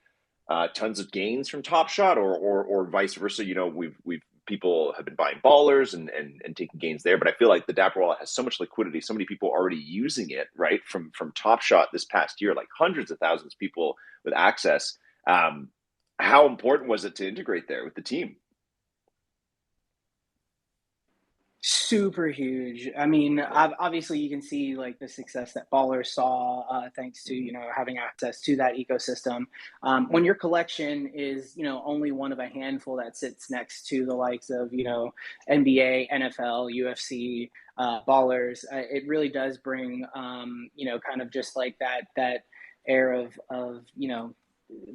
tons of gains from Top Shot or vice versa. We've people have been buying ballers and taking gains there. But I feel like the Dapper Wallet has so much liquidity, so many people already using it, right? From Top Shot this past year, like hundreds of thousands of people with access. How important was it to integrate there with the team? Super huge. I mean, obviously you can see like the success that Ballers saw thanks to, having access to that ecosystem. When your collection is, only one of a handful that sits next to the likes of, NBA, NFL, UFC, Ballers, it really does bring, kind of just like that air of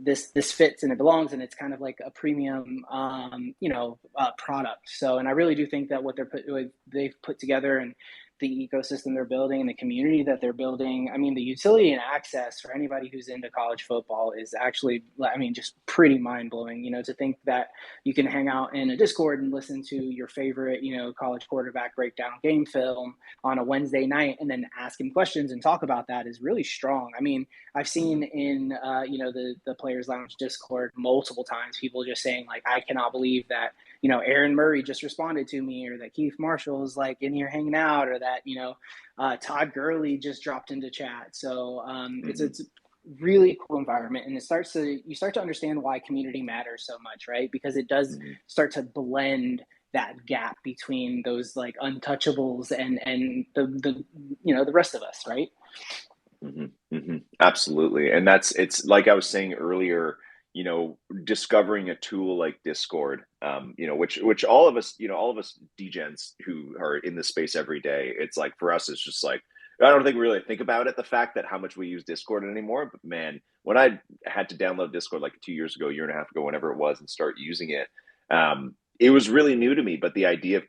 this fits and it belongs, and it's kind of like a premium product. So, and I really do think that what they've put together and the ecosystem they're building and the community that they're building, I mean, the utility and access for anybody who's into college football is actually, I mean, just pretty mind-blowing, to think that you can hang out in a Discord and listen to your favorite, college quarterback breakdown game film on a Wednesday night and then ask him questions and talk about that is really strong. I mean, I've seen in, the Players Lounge Discord multiple times, people just saying like, I cannot believe that, Aaron Murray just responded to me, or that Keith Marshall is like in here hanging out, or that, Todd Gurley just dropped into chat. So it's a really cool environment, and you start to understand why community matters so much, right? Because it does start to blend that gap between those like untouchables and the rest of us, right? Absolutely. And it's like I was saying earlier, discovering a tool like Discord, which all of us degens who are in this space every day, it's like, for us, it's just like, I don't think we really think about it, the fact that how much we use Discord anymore. But man, when I had to download Discord like 2 years ago, a year and a half ago, whenever it was, and start using it, it was really new to me. But the idea of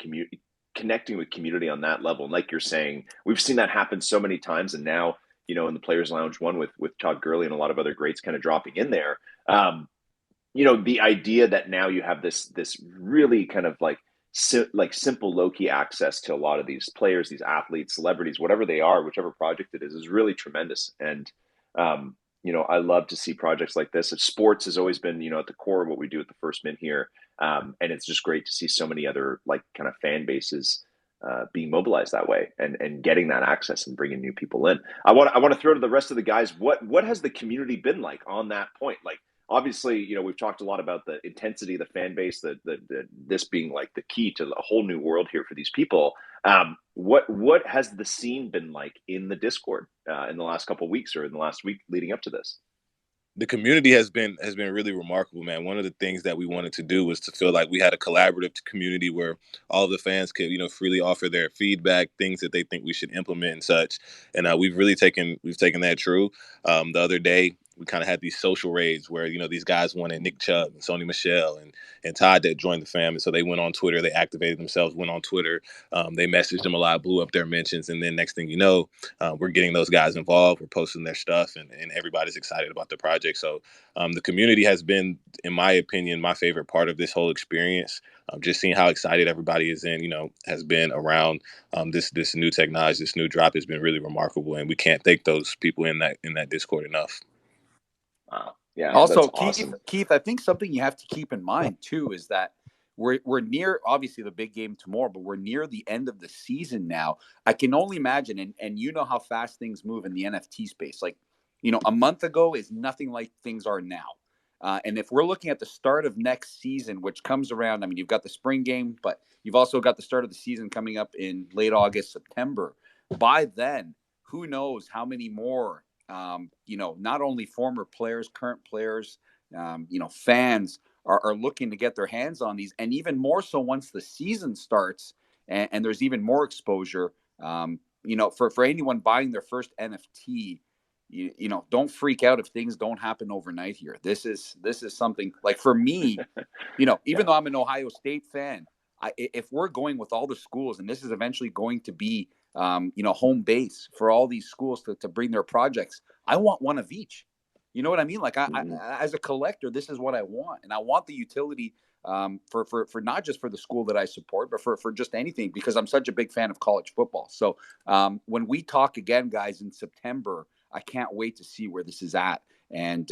connecting with community on that level, and like you're saying, we've seen that happen so many times. And now, in the Players Lounge one with Todd Gurley and a lot of other greats kind of dropping in there, the idea that now you have this really kind of like simple low-key access to a lot of these players, these athletes, celebrities, whatever they are, whichever project it is really tremendous. And I love to see projects like this. Sports has always been at the core of what we do at the First Mint here, and it's just great to see so many other like kind of fan bases being mobilized that way and getting that access and bringing new people in. I want to throw to the rest of the guys. What has the community been like on that point? Like, obviously, we've talked a lot about the intensity of the fan base, this being like the key to a whole new world here for these people. What has the scene been like in the Discord in the last couple of weeks, or in the last week leading up to this? The community has been really remarkable, man. One of the things that we wanted to do was to feel like we had a collaborative community where all of the fans could, freely offer their feedback, things that they think we should implement and such. And we've taken that true. The other day, we kind of had these social raids where, these guys wanted Nick Chubb and Sony Michel and Todd that joined the fam. And so they went on Twitter, they activated themselves, went on Twitter. They messaged them a lot, blew up their mentions. And then next thing you know, we're getting those guys involved. We're posting their stuff, and everybody's excited about the project. So the community has been, in my opinion, my favorite part of this whole experience. Just seeing how excited everybody is has been around this new technology, this new drop has been really remarkable. And we can't thank those people in that Discord enough. Wow. Yeah. Also, awesome. Keith, I think something you have to keep in mind too is that we're near, obviously, the big game tomorrow, but we're near the end of the season now. I can only imagine, and how fast things move in the NFT space. Like, a month ago is nothing like things are now. And if we're looking at the start of next season, which comes around, I mean, you've got the spring game, but you've also got the start of the season coming up in late August, September. By then, who knows how many more not only former players, current players, fans are looking to get their hands on these. And even more so once the season starts and there's even more exposure, for anyone buying their first NFT, don't freak out if things don't happen overnight here. This is something like, for me, even though I'm an Ohio State fan, if we're going with all the schools, and this is eventually going to be home base for all these schools to bring their projects, I want one of each. You know what I mean? Like, I as a collector, this is what I want. And I want the utility for not just for the school that I support, but for just anything, because I'm such a big fan of college football. So when we talk again, guys, in September, I can't wait to see where this is at. And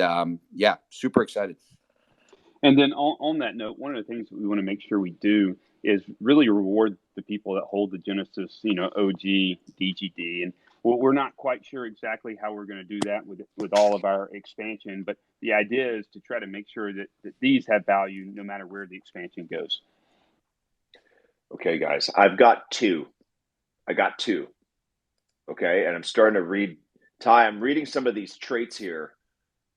super excited. And then on that note, one of the things that we want to make sure we do is really reward the people that hold the Genesis, OG, DGD. And we're not quite sure exactly how we're going to do that with all of our expansion. But the idea is to try to make sure that these have value no matter where the expansion goes. Okay, guys, I got two. Okay, and I'm starting to read. Ty, I'm reading some of these traits here.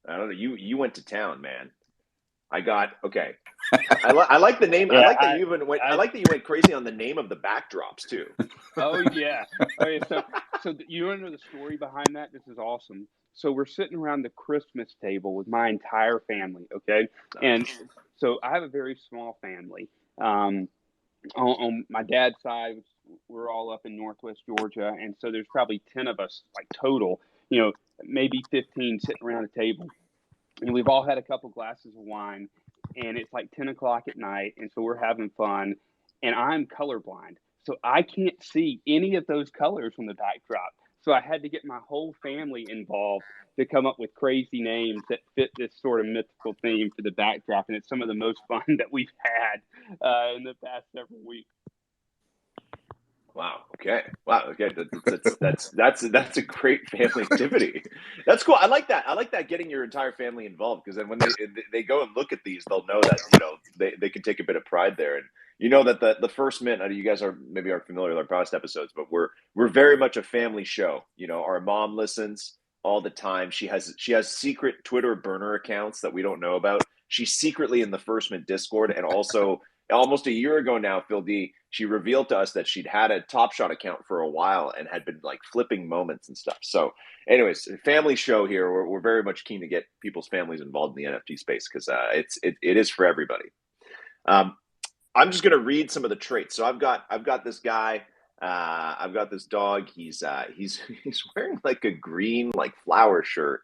I don't know. You went to town, man. Okay. I like the name. Yeah, I like that you even went. I like that you went crazy on the name of the backdrops too. Oh yeah. So you want to know the story behind that? This is awesome. So we're sitting around the Christmas table with my entire family. Okay, and so I have a very small family. On my dad's side, we're all up in Northwest Georgia, and so there's probably 10 of us, like total. Maybe 15 sitting around a table, and we've all had a couple glasses of wine, and it's like 10 o'clock at night, and so we're having fun, and I'm colorblind, so I can't see any of those colors on the backdrop. So I had to get my whole family involved to come up with crazy names that fit this sort of mythical theme for the backdrop, and it's some of the most fun that we've had in the past several weeks. Wow. Okay. That's a great family activity. That's cool. I like that. I like that, getting your entire family involved, because then when they go and look at these, they'll know that they can take a bit of pride there. And that the first mint, you guys aren't familiar with our past episodes, but we're very much a family show. Our mom listens all the time. She has secret Twitter burner accounts that we don't know about. She's secretly in the First Mint Discord, and also almost a year ago now, Phil D, she revealed to us that she'd had a Top Shot account for a while and had been like flipping moments and stuff. So anyways, family show here. We're very much keen to get people's families involved in the NFT space, because it is for everybody. I'm just going to read some of the traits. So I've got this guy. I've got this dog. He's wearing like a green flower shirt.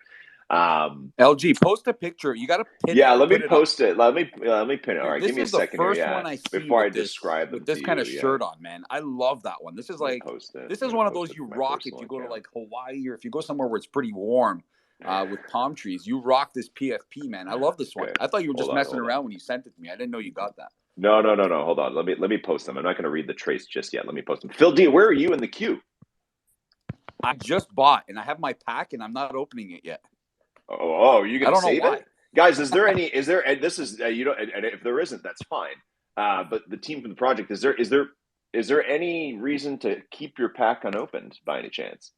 LG, post a picture. You got to pin it. Yeah, let me post it. Let me pin it. All right, this give me a is the second first here. one I see before I this, describe them with this to kind you, of shirt on, man. I love that one. This is like this is one of those you rock if you go to like Hawaii, or if you go somewhere where it's pretty warm with palm trees. You rock this PFP, man. I love this one. I thought you were just messing around when you sent it to me. I didn't know you got that. No. Hold on. Let me post them. I'm not going to read the traits just yet. Let me post them. Phil D, where are you in the queue? I just bought, and I have my pack, and I'm not opening it yet. Oh, you're going to save it? Guys, is there any, and this is, and if there isn't, that's fine. But the team from the project, is there any reason to keep your pack unopened by any chance?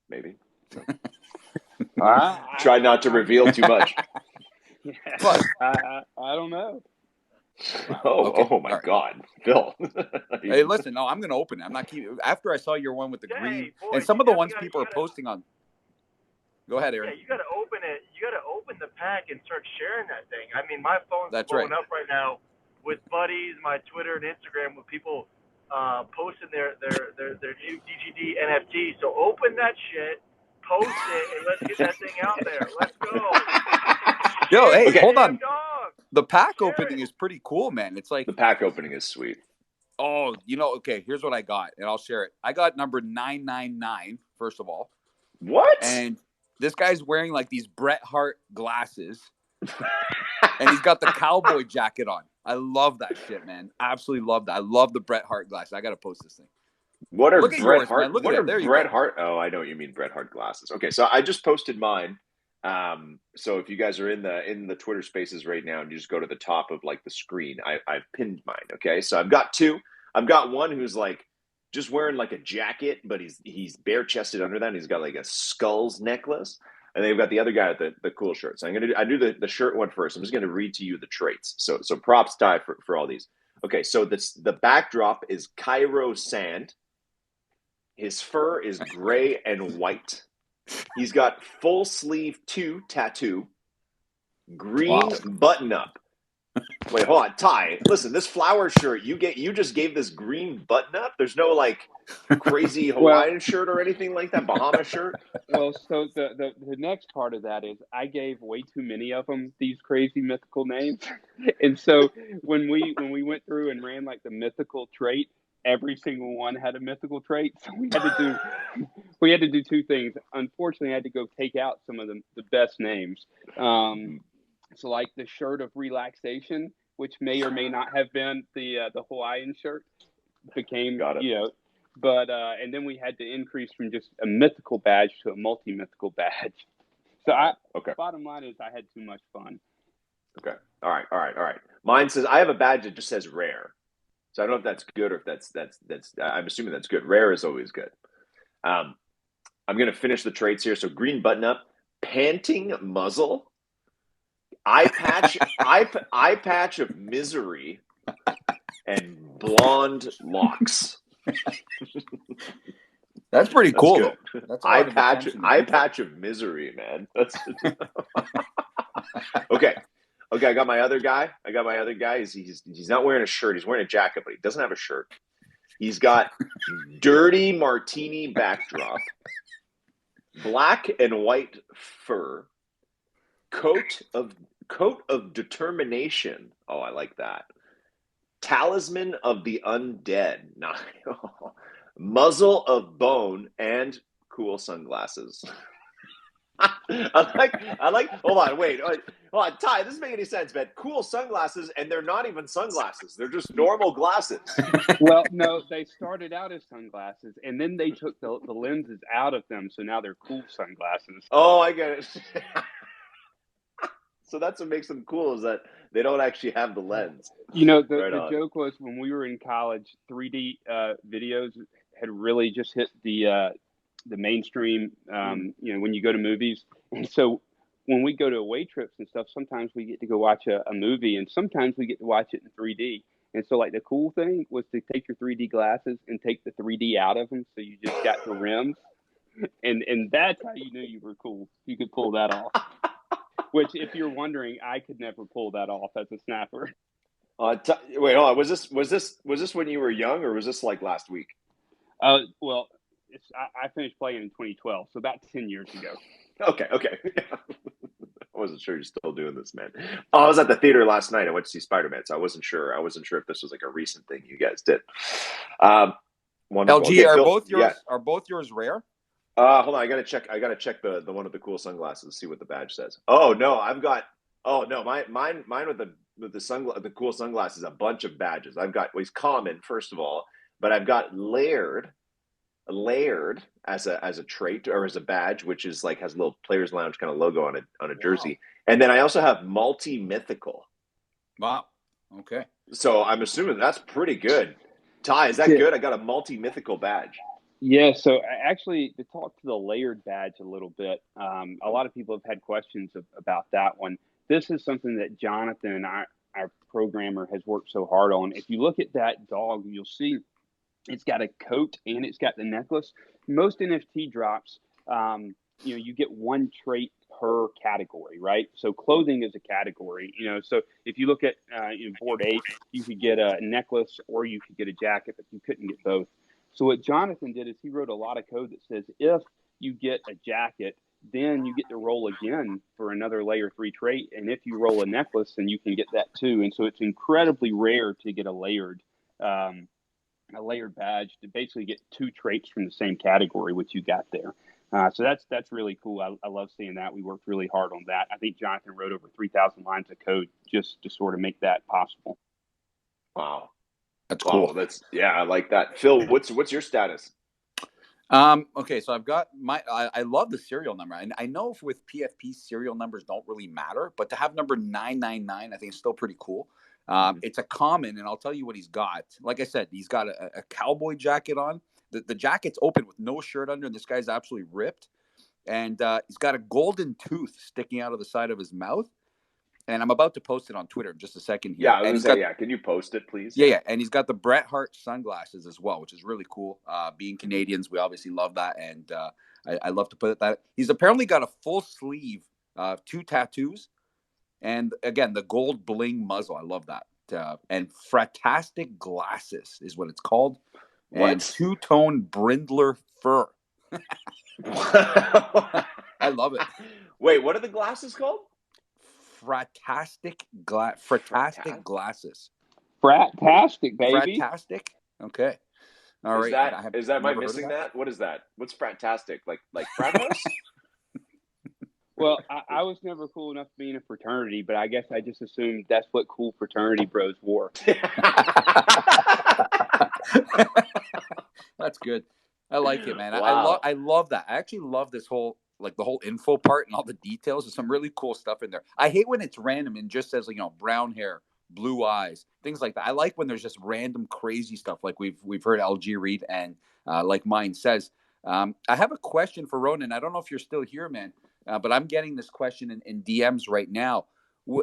Maybe. Try not to reveal too much. But I don't know. Oh my God, Phil. Hey, listen, no, I'm going to open it. I'm not keeping. After I saw your one with the green, and some of the ones people are posting on. Go ahead, Aaron. Yeah, you got to open it. You got to open the pack and start sharing that thing. I mean, my phone's blowing up right now with buddies, my Twitter and Instagram, with people posting their new DGD NFT. So open that shit, post it, and let's get that thing out there. Let's go. Yo, hey, hold on. The pack opening is pretty cool, man. It's like the pack opening is sweet. Oh, okay, here's what I got, and I'll share it. I got number 999, first of all. What? And this guy's wearing like these Bret Hart glasses, and he's got the cowboy jacket on. I love that shit, man. Absolutely love that. I love the Bret Hart glasses. I got to post this thing. What are Bret Hart? What are Bret Hart? Oh, I know what you mean, Bret Hart glasses. Okay, so I just posted mine. So if you guys are in the Twitter spaces right now, and you just go to the top of like the screen, I've pinned mine. Okay, so I've got two. I've got one who's like just wearing like a jacket, but he's bare chested under that. And he's got like a skulls necklace, and then you've got the other guy with the cool shirt. So I do the shirt one first. I'm just gonna read to you the traits. So props, Ty, for all these. Okay, so the backdrop is Cairo sand. His fur is gray and white. He's got full sleeve 2 tattoo, green button up. Wait, hold on, Ty. Listen, this flower shirt you just gave this green button up. There's no like crazy Hawaiian shirt or anything like that, Bahama shirt. Well, so the next part of that is I gave way too many of them these crazy mythical names, and so when we went through and ran like the mythical trait, every single one had a mythical trait. So we we had to do two things. Unfortunately, I had to go take out some of the best names. So like the shirt of relaxation, which may or may not have been the Hawaiian shirt, became, but and then we had to increase from just a mythical badge to a multi-mythical badge. So bottom line is I had too much fun. Okay. All right. Mine says I have a badge that just says rare. So I don't know if that's good or if that's I'm assuming that's good. Rare is always good. I'm going to finish the traits here. So green button up, panting muzzle, eye patch of misery, and blonde locks. That's pretty cool. That's eye patch of misery, man. Okay. Okay, I got my other guy. He's not wearing a shirt. He's wearing a jacket, but he doesn't have a shirt. He's got dirty martini backdrop, black and white fur, coat of determination. Oh, I like that. Talisman of the undead. Muzzle of bone and cool sunglasses. I like. Hold on, Ty. This doesn't make any sense, man. Cool sunglasses, and they're not even sunglasses. They're just normal glasses. Well, no, they started out as sunglasses, and then they took the lenses out of them, so now they're cool sunglasses. Oh, I get it. So that's what makes them cool, is that they don't actually have the lens. The joke was when we were in college, 3D videos had really just hit the mainstream, when you go to movies. And so when we go to away trips and stuff, sometimes we get to go watch a movie, and sometimes we get to watch it in 3D. And so like the cool thing was to take your 3D glasses and take the 3D out of them, so you just got the rims. And that's how you knew you were cool. You could pull that off. Which, if you're wondering, I could never pull that off as a snapper. Wait, hold on. Was this when you were young, or was this like last week? Well, I finished playing in 2012, so about 10 years ago. Okay. I wasn't sure you're still doing this, man. I was at the theater last night. I went to see Spider-Man, so I wasn't sure if this was like a recent thing you guys did. LG, okay, are both yours rare? Hold on, I gotta check the one with the cool sunglasses, see what the badge says. Oh no, mine with the cool sunglasses, a bunch of badges. I've got, well, he's common, first of all, but I've got layered as a trait or as a badge, which is like has a little Players Lounge kind of logo on a jersey. And then I also have multi-mythical. Wow. Okay. So I'm assuming that's pretty good. Ty, is that good? I got a multi-mythical badge. Yeah, so actually, to talk to the layered badge a little bit, a lot of people have had questions about that one. This is something that Jonathan, our programmer, has worked so hard on. If you look at that dog, you'll see it's got a coat and it's got the necklace. Most NFT drops, you get one trait per category, right? So clothing is a category, so if you look at Bored Ape, you could get a necklace or you could get a jacket, but you couldn't get both. So what Jonathan did is he wrote a lot of code that says if you get a jacket, then you get to roll again for another layer 3 trait. And if you roll a necklace, then you can get that too. And so it's incredibly rare to get a layered badge to basically get 2 traits from the same category, which you got there. So that's really cool. I love seeing that. We worked really hard on that. I think Jonathan wrote over 3,000 lines of code just to sort of make that possible. Wow. That's cool. I like that. Phil, what's your status? Okay, so I've got I love the serial number. And I know with PFP serial numbers don't really matter, but to have number 999, I think is still pretty cool. It's a common, and I'll tell you what he's got. Like I said, he's got a cowboy jacket on. The jacket's open with no shirt under, and this guy's absolutely ripped. And he's got a golden tooth sticking out of the side of his mouth. And I'm about to post it on Twitter in just a second here. Yeah, I was going to say, can you post it, please? Yeah. And he's got the Bret Hart sunglasses as well, which is really cool. Being Canadians, we obviously love that. And I love to put it that. He's apparently got a full sleeve, 2 tattoos. And again, the gold bling muzzle. I love that. And Fratastic glasses is what it's called. What? And 2-tone brindler fur. I love it. Wait, what are the glasses called? Fratastic glasses. Fratastic, baby. Fratastic. Okay. All right. Am I missing that? What is that? What's fratastic? Like frat house? Well, I was never cool enough to be in a fraternity, but I guess I just assumed that's what cool fraternity bros wore. That's good. I like it, man. Wow. I love that. I actually love this whole, like, the whole info part and all the details. There's some really cool stuff in there. I hate when it's random and just says, brown hair, blue eyes, things like that. I like when there's just random crazy stuff like we've heard LG read, and like mine says. I have a question for Ronan. I don't know if you're still here, man. But I'm getting this question in DMs right now,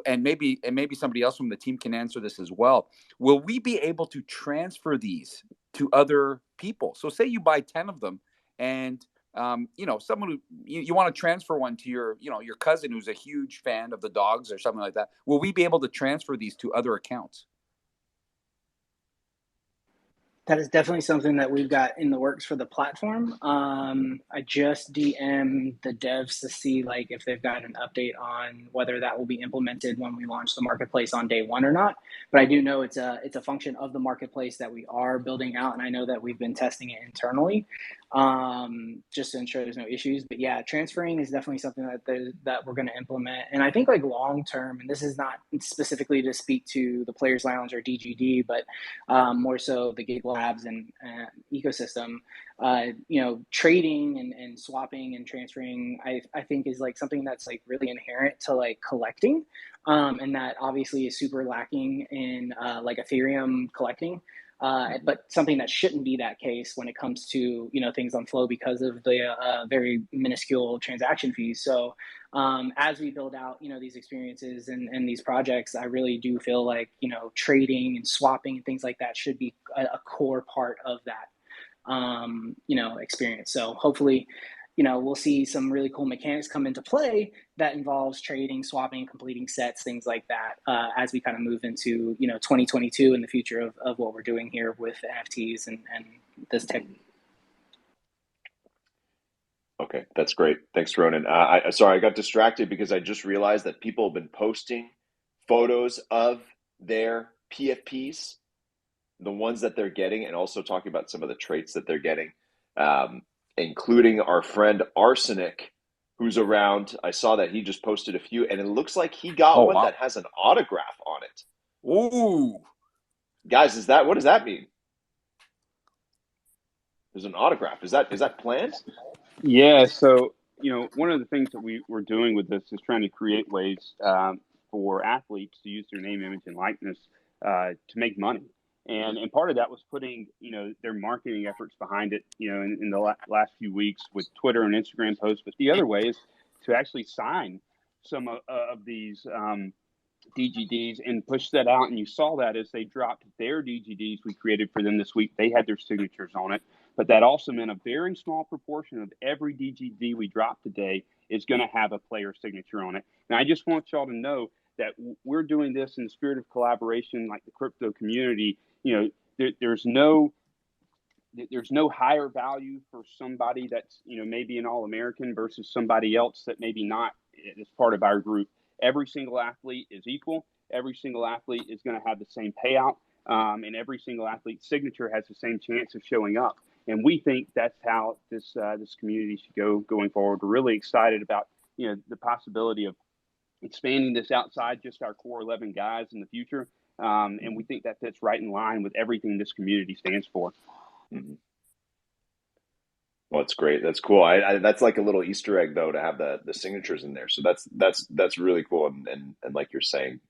and maybe somebody else from the team can answer this as well. Will we be able to transfer these to other people? So say you buy 10 of them, and someone who you want to transfer one to your cousin who's a huge fan of the dogs or something like that. Will we be able to transfer these to other accounts? That is definitely something that we've got in the works for the platform. I just DM'd the devs to see if they've got an update on whether that will be implemented when we launch the marketplace on day one or not. But I do know it's a function of the marketplace that we are building out, and I know that we've been testing it internally just to ensure there's no issues. But yeah, transferring is definitely something that we're going to implement. And I think long term, and this is not specifically to speak to the Players Lounge or DGD, but more so the Gig Labs and ecosystem, trading and swapping and transferring, I think is something that's really inherent to collecting, and that obviously is super lacking in Ethereum collecting. But something that shouldn't be that case when it comes to things on Flow because of the very minuscule transaction fees. So as we build out these experiences and these projects, I really do feel trading and swapping and things like that should be a core part of that experience. So hopefully we'll see some really cool mechanics come into play that involves trading, swapping, completing sets, things like that, as we kind of move into 2022 and the future of what we're doing here with NFTs and this tech. Okay, that's great. Thanks, Ronan. Sorry, I got distracted because I just realized that people have been posting photos of their PFPs, the ones that they're getting, and also talking about some of the traits that they're getting, including our friend Arsenic, who's around. I saw that he just posted a few, and it looks like he got one that has an autograph on it. Ooh. Guys, what does that mean? There's an autograph. Is that planned? Yeah, so one of the things that we're doing with this is trying to create ways for athletes to use their name, image, and likeness to make money. And part of that was putting, their marketing efforts behind it, in the last few weeks with Twitter and Instagram posts. But the other way is to actually sign some of these DGDs and push that out. And you saw that as they dropped their DGDs we created for them this week. They had their signatures on it. But that also meant a very small proportion of every DGD we drop today is going to have a player signature on it. And I just want y'all to know that we're doing this in the spirit of collaboration, like the crypto community. There's no higher value for somebody that's maybe an All-American versus somebody else that maybe not is part of our group. Every single athlete is equal. Every single athlete is going to have the same payout, and every single athlete's signature has the same chance of showing up. And we think that's how this community should go going forward. We're really excited about the possibility of expanding this outside just our core 11 guys in the future. And we think that fits right in line with everything this community stands for. Mm-hmm. Well, it's great. That's cool. That's like a little Easter egg though, to have the signatures in there. So that's really cool. And like you're saying,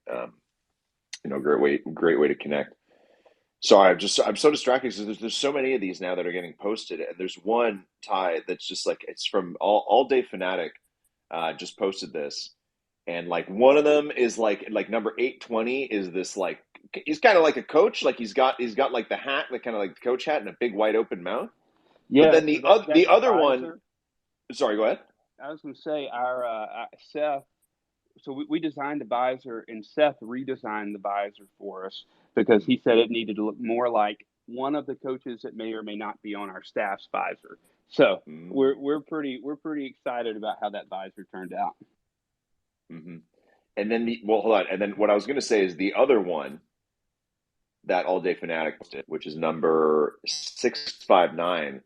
great way to connect. Sorry, I'm so distracted because there's so many of these now that are getting posted, and there's one, Ty, that's just it's from All Day Fanatic, just posted this, and one of them is like number 820 is this he's kind of like a coach, he's got the hat, kind of like the coach hat and a big wide open mouth. Yeah. But then the other one, sorry, go ahead. I was going to say our Seth. So we designed the visor, and Seth redesigned the visor for us because he said it needed to look more like one of the coaches that may or may not be on our staff's visor. So we're pretty excited about how that visor turned out. Mm-hmm. And then hold on. And then what I was going to say is the other one that All Day Fanatic posted, which is number 659.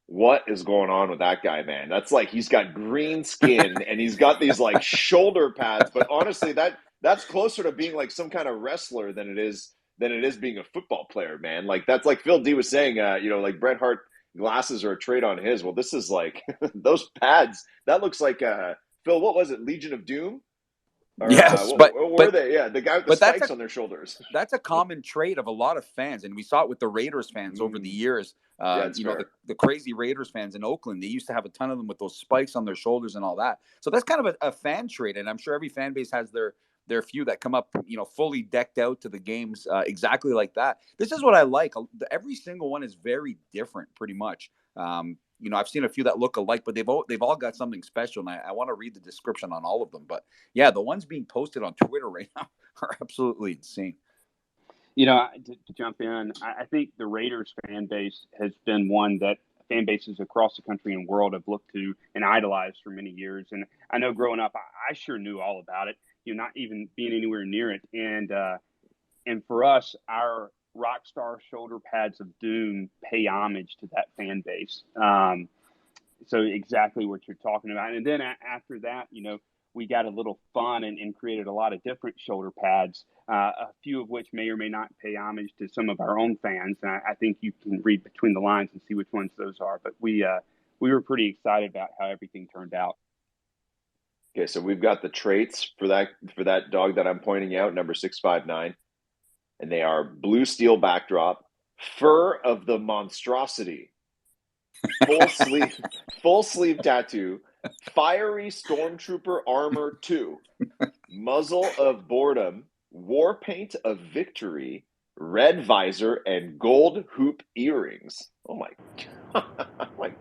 What is going on with that guy, man? That's like he's got green skin and he's got these like shoulder pads, but honestly, that's closer to being like some kind of wrestler than it is being a football player, man. Like that's like Phil D was saying, like Bret Hart glasses are a trade on his. Well, this is like those pads. That looks like Phil. What was it? Legion of Doom? Or, yes, what were they? Yeah, the guy with the spikes on their shoulders. That's a common trait of a lot of fans, and we saw it with the Raiders fans over the years. The crazy Raiders fans in Oakland, they used to have a ton of them with those spikes on their shoulders and all that. So that's kind of a fan trait, and I'm sure every fan base has their few that come up, fully decked out to the games exactly like that. This is what I like. Every single one is very different, pretty much. I've seen a few that look alike, but they've all got something special, and I want to read the description on all of them. But yeah, the ones being posted on Twitter right now are absolutely insane. To jump in, I think the Raiders fan base has been one that fan bases across the country and world have looked to and idolized for many years. And I know growing up, I sure knew all about it, not even being anywhere near it. And for us, our Rockstar shoulder pads of doom pay homage to that fan base. So exactly what you're talking about. And then after that, we got a little fun and created a lot of different shoulder pads, a few of which may or may not pay homage to some of our own fans. And I think you can read between the lines and see which ones those are. But we were pretty excited about how everything turned out. Okay, so we've got the traits for that dog that I'm pointing out, number 659. And they are blue steel backdrop, fur of the monstrosity, full sleeve tattoo, fiery stormtrooper armor 2, muzzle of boredom, war paint of victory, red visor, and gold hoop earrings. Oh my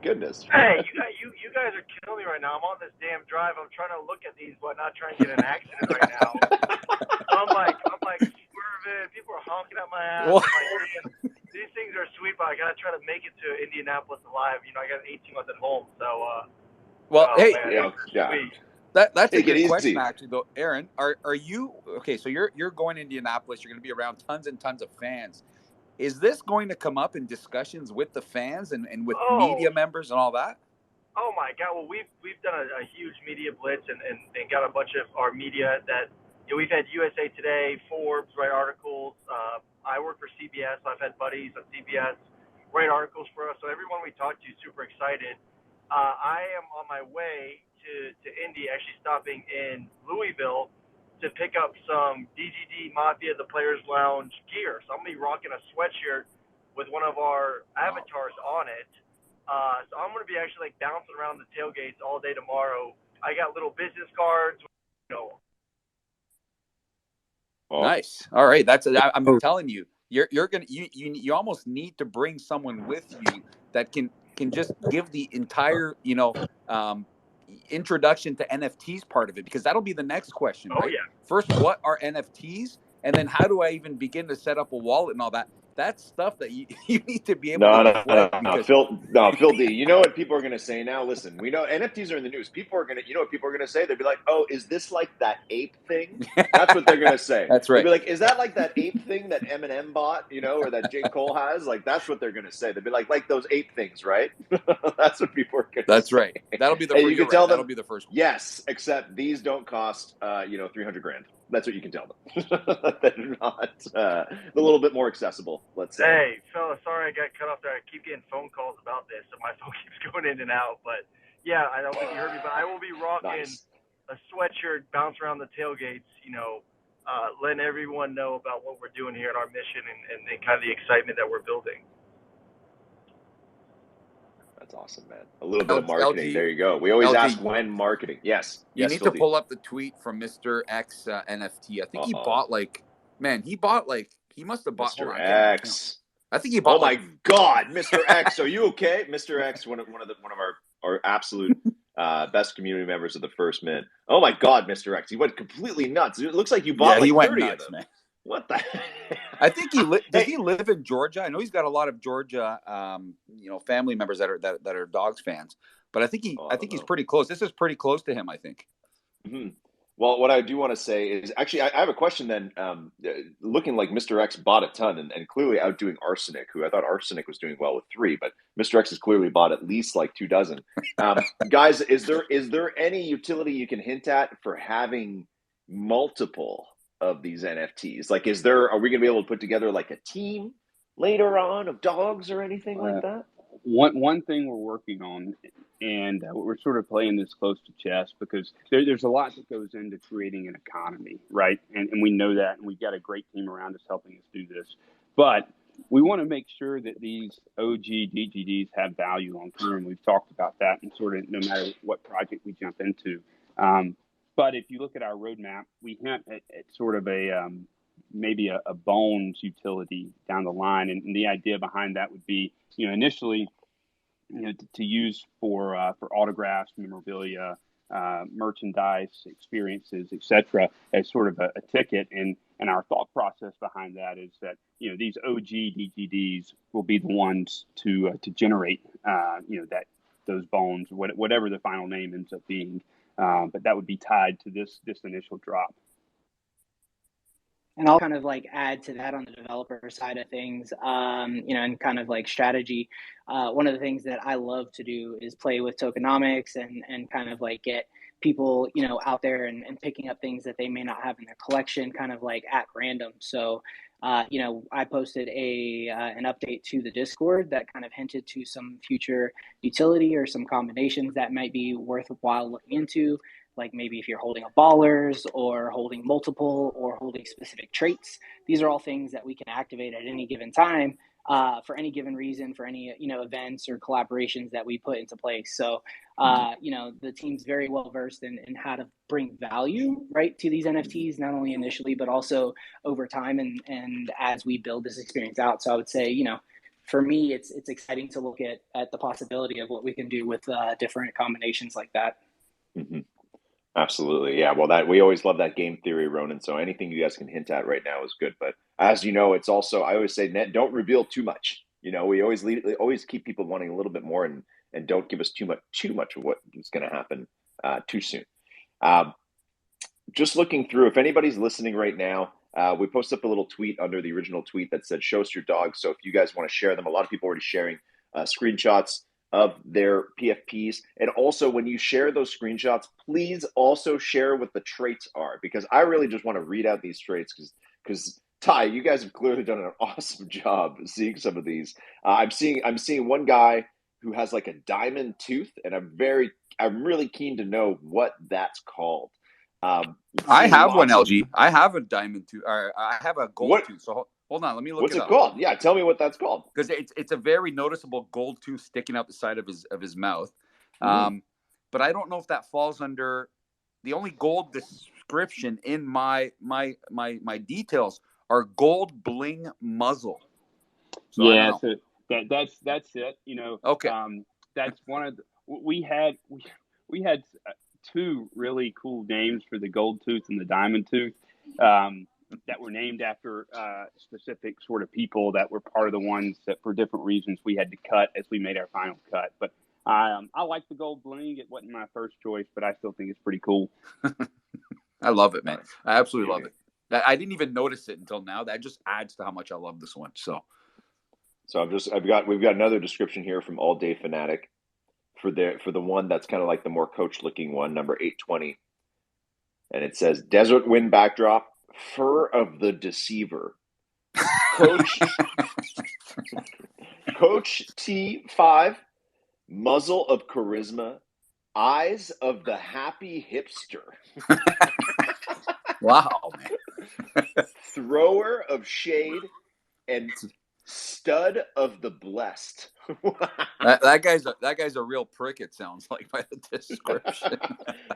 goodness! Hey, you guys are killing me right now. I'm on this damn drive. I'm trying to look at these, but not trying to get in an accident right now. I'm like swerving. People are honking at my ass. These things are sweet, but I gotta try to make it to Indianapolis alive. I got an 18-month at home, so. That's a good question, actually, though, Aaron. Are you okay? So you're going to Indianapolis. You're going to be around tons and tons of fans. Is this going to come up in discussions with the fans and with media members and all that? Oh my God! Well, we've done a huge media blitz and got a bunch of our media that we've had USA Today, Forbes write articles. I work for CBS. So I've had buddies on CBS write articles for us. So everyone we talk to is super excited. I am on my way to Indy, actually stopping in Louisville to pick up some DGD Mafia, the Players Lounge gear. So I'm going to be rocking a sweatshirt with one of our avatars on it. So I'm going to be actually like bouncing around the tailgates all day tomorrow. I got little business cards. Nice. All right. I'm telling you, you're going to, you almost need to bring someone with you that can just give the entire, introduction to NFTs part of it, because that'll be the next question, right? Yeah. First, what are NFTs? And then how do I even begin to set up a wallet and all that? That's stuff that you need to be able to deflect. Phil D, you know what people are going to say now? Listen, we know NFTs are in the news. People are going to, what people are going to say? They'll be like, oh, is this like that ape thing? That's what they're going to say. That's right. They'll be like, is that like that ape thing that Eminem bought, or that J. Cole has? Like, that's what they're going to say. They'll be like those ape things, right? That's what people are going to say. That's right. That'll be the first. You can tell them, that'll be the first one. Yes, except these don't cost, $300,000. That's what you can tell them. They're not a little bit more accessible, let's say. Hey, fella, sorry I got cut off there. I keep getting phone calls about this, so my phone keeps going in and out. But, yeah, I don't think you heard me, but I will be rocking a sweatshirt, bounce around the tailgates, letting everyone know about what we're doing here and our mission and kind of the excitement that we're building. That's awesome, man. A little bit of marketing. LG, there you go. We always ask when marketing. Yes. You need to pull up the tweet from Mr. X NFT. I think he bought he must have bought Mr. X. I think he bought. Oh my God, Mr. X. Are you okay? Mr. X, one of our absolute best community members of the First Mint. Oh my God, Mr. X. He went completely nuts. It looks like you bought like 30 of them. Man. What the? I think does he live in Georgia? I know he's got a lot of Georgia, family members that are Dogs fans. But I think he's pretty close. This is pretty close to him, I think. Mm-hmm. Well, what I do want to say is actually, I have a question then. Looking like Mr. X bought a ton and clearly outdoing Arsenic, who I thought Arsenic was doing well with 3, but Mr. X has clearly bought at least like 2 dozen. Guys, is there any utility you can hint at for having multiple of these NFTs? Like, are we going to be able to put together like a team later on of dogs or anything like that? One thing we're working on, and we're sort of playing this close to chest because there's a lot that goes into creating an economy, right? And we know that, and we've got a great team around us helping us do this. But we want to make sure that these OG DGDs have value long term. We've talked about that, and sort of no matter what project we jump into. But if you look at our roadmap, we hint at sort of maybe a bones utility down the line, and the idea behind that would be, initially, to use for autographs, memorabilia, merchandise, experiences, etc., as sort of a ticket. And our thought process behind that is that these OG DGDs will be the ones to generate those bones, whatever the final name ends up being. But that would be tied to this initial drop. And I'll kind of like add to that on the developer side of things, and kind of like strategy. One of the things that I love to do is play with tokenomics and kind of like get people, out there and picking up things that they may not have in their collection, kind of like at random. So, I posted an update to the Discord that kind of hinted to some future utility or some combinations that might be worthwhile looking into. Like maybe if you're holding a ballers or holding multiple or holding specific traits, these are all things that we can activate at any given time for any given reason, for any events or collaborations that we put into place. So the team's very well versed in how to bring value right to these NFTs, not only initially but also over time and as we build this experience out. So I would say for me it's exciting to look at the possibility of what we can do with different combinations like that. Mm-hmm. Absolutely. Yeah. Well, we always love that game theory, Ronan. So anything you guys can hint at right now is good. But as you know, it's also, I always say, don't reveal too much. We always keep people wanting a little bit more and don't give us too much of what is going to happen too soon. Just looking through, if anybody's listening right now, we posted up a little tweet under the original tweet that said, show us your dogs. So if you guys want to share them, a lot of people are already sharing screenshots of their PFPs. And also when you share those screenshots, please also share what the traits are, because I really just want to read out these traits because Ty, you guys have clearly done an awesome job seeing some of these. I'm seeing one guy who has like a diamond tooth, and I'm really keen to know what that's called. I have one, LG. I have a diamond tooth. Or I have a gold tooth. So hold on, let me look What's it it up. called? Yeah, tell me what that's called. Because it's a very noticeable gold tooth sticking out the side of his mouth. But I don't know if that falls under the only gold description in my details are gold bling muzzle. So yeah, so that's it. Okay. That's one of we had 2 really cool names for the gold tooth and the diamond tooth that were named after specific sort of people that were part of the ones that for different reasons we had to cut as we made our final cut. But I like the gold bling. It wasn't my first choice, but I still think it's pretty cool. I love it, man. I absolutely love it. I didn't even notice it until now. That just adds to how much I love this one. So we've got another description here from All Day Fanatic for the one that's kind of like the more coach looking one, number 820. And it says desert wind backdrop, fur of the deceiver. Coach T5, muzzle of charisma, eyes of the happy hipster. Wow, man. Thrower of shade and stud of the blessed. that guy's a real prick, it sounds like, by the description.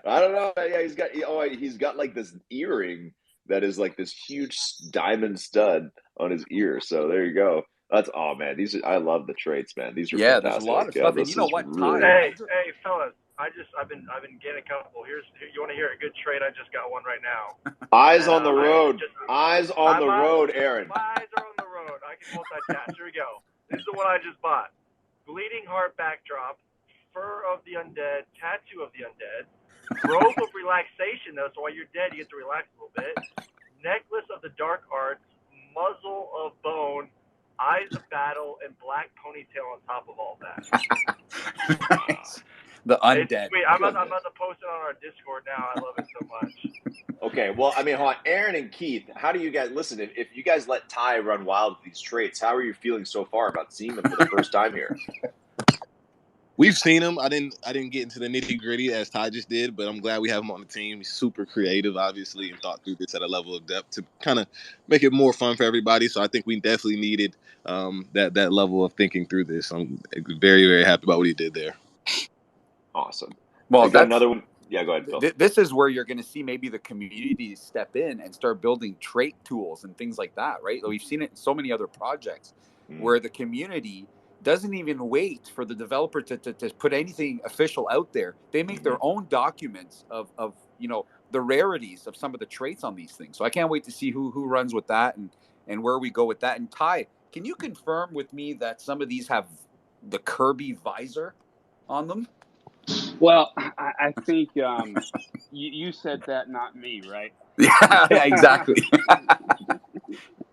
I don't know. Yeah, he's got like this earring that is like this huge diamond stud on his ear. So there you go. Man, I love the traits, man. These are fantastic. There's a lot of stuff. And you know what? Really... Hey, fellas, I've been getting a couple. You want to hear a good trait? I just got one right now. Eyes on the road. Eyes on the road, Aaron. My eyes are on the road. I can multitask. Here we go. This is the one I just bought. Bleeding heart backdrop, fur of the undead, tattoo of the undead, Robe of relaxation, though, so while you're dead, you get to relax a little bit. Necklace of the dark arts, muzzle of bone, eyes of battle, and black ponytail on top of all that. The undead. Wait, I'm about to post it on our Discord now. I love it so much. Okay, well, I mean, hold on. Aaron and Keith, how do you guys listen? If you guys let Ty run wild with these traits, how are you feeling so far about seeing them for the first time here? We've seen him. I didn't get into the nitty gritty as Ty just did, but I'm glad we have him on the team. He's super creative, obviously, and thought through this at a level of depth to kind of make it more fun for everybody. So I think we definitely needed that level of thinking through this. I'm very, very happy about what he did there. Awesome. Well, that's another one. Yeah, go ahead, Phil. This is where you're going to see maybe the community step in and start building trait tools and things like that, right? We've seen it in so many other projects where the community doesn't even wait for the developer to put anything official out there. They make their own documents of the rarities of some of the traits on these things. So I can't wait to see who runs with that and where we go with that. And Ty, can you confirm with me that some of these have the Kirby visor on them? Well, I think you said that, not me, right? Yeah, exactly.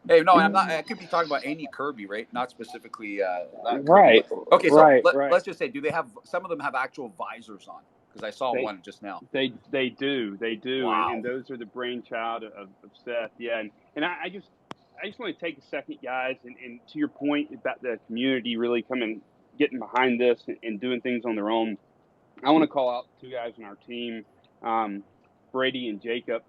Hey, no, I'm not. I could be talking about any Kirby, right? Not specifically that Kirby. Right. Okay, so right. Let's just say, do they have some of them have actual visors on? Because I saw one just now. They do. Wow. And those are the brainchild of Seth. Yeah, and I just want to take a second, guys, and to your point about the community really getting behind this and doing things on their own. I want to call out two guys on our team, Brady and Jacob,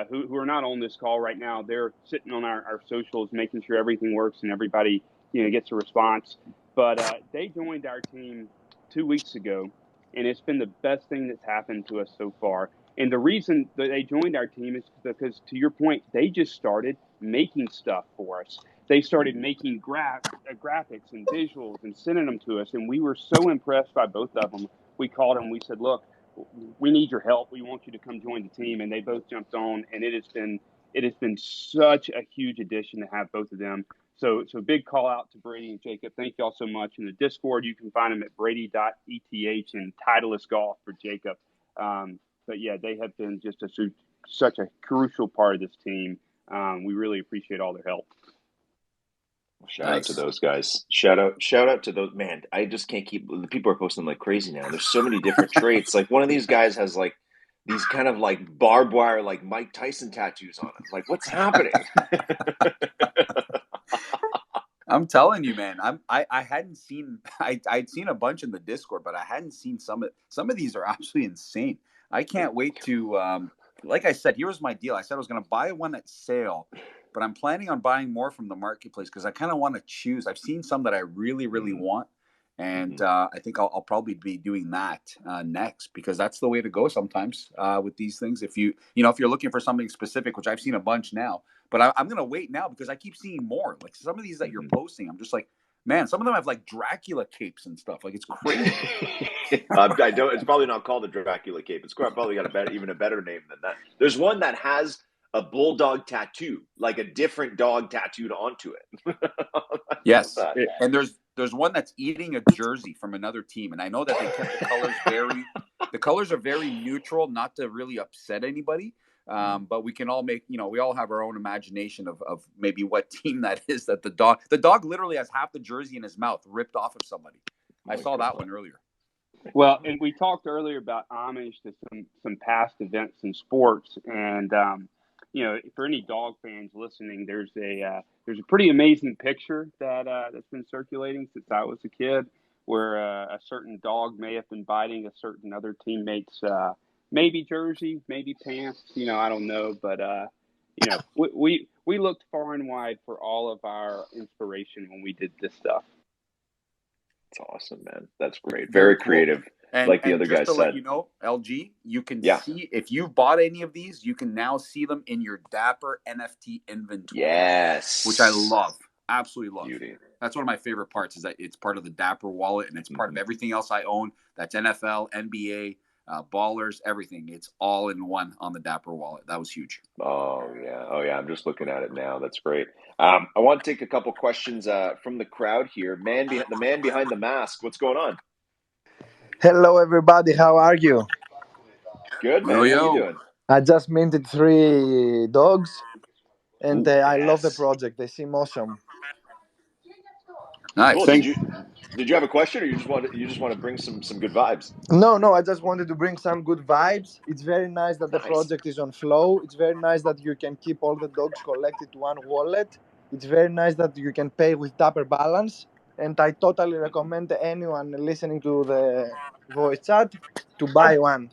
who are not on this call right now. They're sitting on our socials, making sure everything works and everybody gets a response. But they joined our team 2 weeks ago, and it's been the best thing that's happened to us so far. And the reason that they joined our team is because, to your point, they just started making stuff for us. They started making graphics and visuals and sending them to us, and we were so impressed by both of them. We called them. We said, "Look, we need your help. We want you to come join the team." And they both jumped on, and it has been such a huge addition to have both of them. So big call out to Brady and Jacob. Thank y'all so much. In the Discord, you can find them at brady.eth and Titleist Golf for Jacob. But yeah, they have been just such a crucial part of this team. We really appreciate all their help. Shout out to those guys. Shout out to those. Man, I just can't keep. The people are posting like crazy now. There's so many different traits. Like one of these guys has like these kind of like barbed wire, like Mike Tyson tattoos on him. Like, what's happening? I'm telling you, man. I hadn't seen. I'd seen a bunch in the Discord, but I hadn't seen some of these are absolutely insane. I can't wait to. Like I said, here was my deal. I said I was going to buy one at sale, but I'm planning on buying more from the marketplace because I kind of want to choose. I've seen some that I really, really want, and I think I'll probably be doing that next because that's the way to go sometimes with these things. If if you're looking for something specific, which I've seen a bunch now, but I'm going to wait now because I keep seeing more. Like some of these that you're posting, I'm just like, man, some of them have like Dracula capes and stuff. Like it's crazy. I don't. It's probably not called the Dracula cape. It's probably got even a better name than that. There's one that has a bulldog tattoo, like a different dog tattooed onto it. Yes, and there's one that's eating a jersey from another team, and I know that they kept the colors are very neutral, not to really upset anybody. But we can all make, we all have our own imagination of maybe what team that is. That the dog literally has half the jersey in his mouth ripped off of somebody. I saw that one earlier. Well, and we talked earlier about homage to some past events in sports, and for any dog fans listening, there's a pretty amazing picture that's been circulating since I was a kid, where a certain dog may have been biting a certain other teammate's maybe jersey, maybe pants. I don't know, but we looked far and wide for all of our inspiration when we did this stuff. It's awesome, man. That's great. Very creative. And, like the other guy said. Let you know, LG, you can see if you've bought any of these, you can now see them in your Dapper NFT inventory. Yes. Which I love. Absolutely love. Beauty. That's one of my favorite parts is that it's part of the Dapper wallet and it's part of everything else I own. That's NFL, NBA, Ballers, everything. It's all in one on the Dapper wallet. That was huge. Oh yeah. I'm just looking at it now. That's great. I want to take a couple questions from the crowd here. The man behind the mask. What's going on? Hello, everybody. How are you? Good, man. How you doing? I just minted 3 dogs, and Ooh, I love the yes. project. They seem awesome. Nice. Cool. Did you have a question, or you just want to bring some good vibes? No, I just wanted to bring some good vibes. It's very nice that the Nice. project is on Flow. It's very nice that you can keep all the dogs collected to one wallet. It's very nice that you can pay with Dapper Balance. And I totally recommend anyone listening to the voice chat to buy one.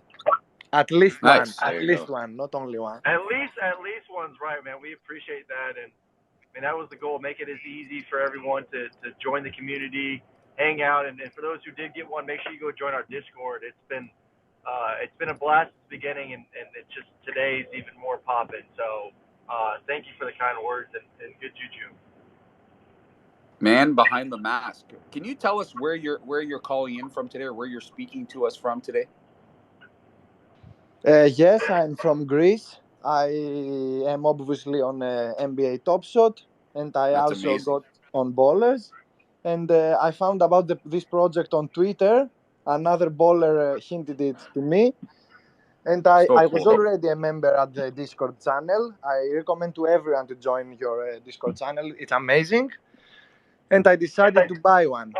At least one. Nice. At least one, not only one. At least one's right, man. We appreciate that, and I mean that was the goal. Make it as easy for everyone to join the community, hang out, and for those who did get one, make sure you go join our Discord. It's been a blast at the beginning, and it's just today's even more popping. So thank you for the kind words and good juju. Man behind the mask. Can you tell us where you're calling in from today, or where you're speaking to us from today? Yes, I'm from Greece. I am obviously on NBA Top Shot, and I That's also amazing. got on Ballers. And I found about this project on Twitter. Another baller hinted it to me, and I So was cool. already a member at the Discord channel. I recommend to everyone to join your Discord channel. It's amazing, and I decided to buy one.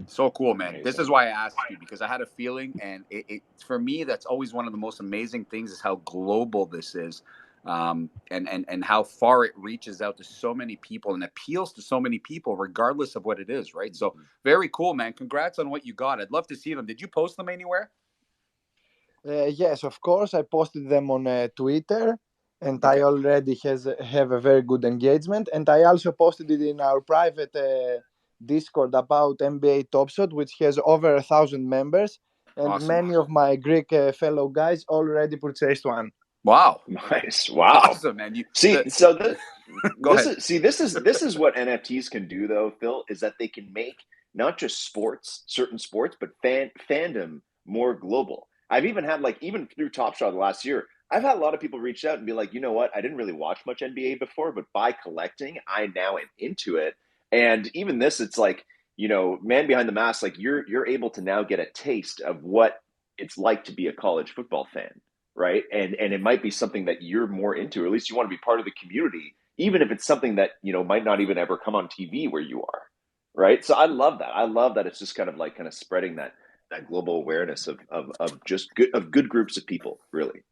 So cool, man. Amazing. This is why I asked you, because I had a feeling, and it for me, that's always one of the most amazing things is how global this is, and how far it reaches out to so many people and appeals to so many people, regardless of what it is, right? So very cool, man. Congrats on what you got. I'd love to see them. Did you post them anywhere? Yes, of course. I posted them on Twitter, and Okay. I already have a very good engagement. And I also posted it in our private Discord about NBA Top Shot, which has over 1,000 members, and Awesome. many of my Greek fellow guys already purchased one. Wow. Nice. Wow. Awesome, man. Go ahead. This is what NFTs can do, though, Phil, is that they can make not just certain sports, but fandom more global. I've even had even through Top Shot last year, I've had a lot of people reach out and be like, you know what, I didn't really watch much NBA before, but by collecting, I now am into it. And even this, it's like, man behind the mask, like you're able to now get a taste of what it's like to be a college football fan, right? And it might be something that you're more into, or at least you want to be part of the community, even if it's something that might not even ever come on TV where you are, right? So I love that. I love that it's just kind of spreading that global awareness of just good groups of people, really.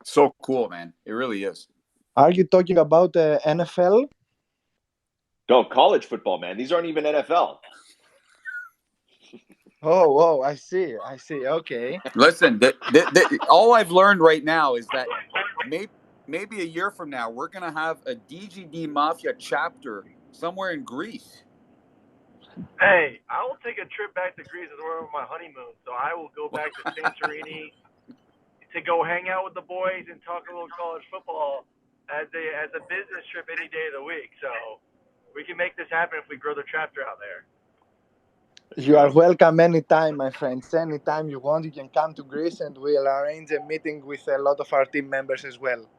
So cool, man. It really is. Are you talking about NFL? No, college football, man. These aren't even NFL. Oh, I see. Okay. Listen, all I've learned right now is that maybe a year from now, we're going to have a DGD Mafia chapter somewhere in Greece. Hey, I will take a trip back to Greece as well on my honeymoon. So I will go back to Santorini to go hang out with the boys and talk a little college football as a business trip any day of the week. So we can make this happen if we grow the chapter out there. You are welcome anytime, my friends. Anytime you want, you can come to Greece, and we'll arrange a meeting with a lot of our team members as well.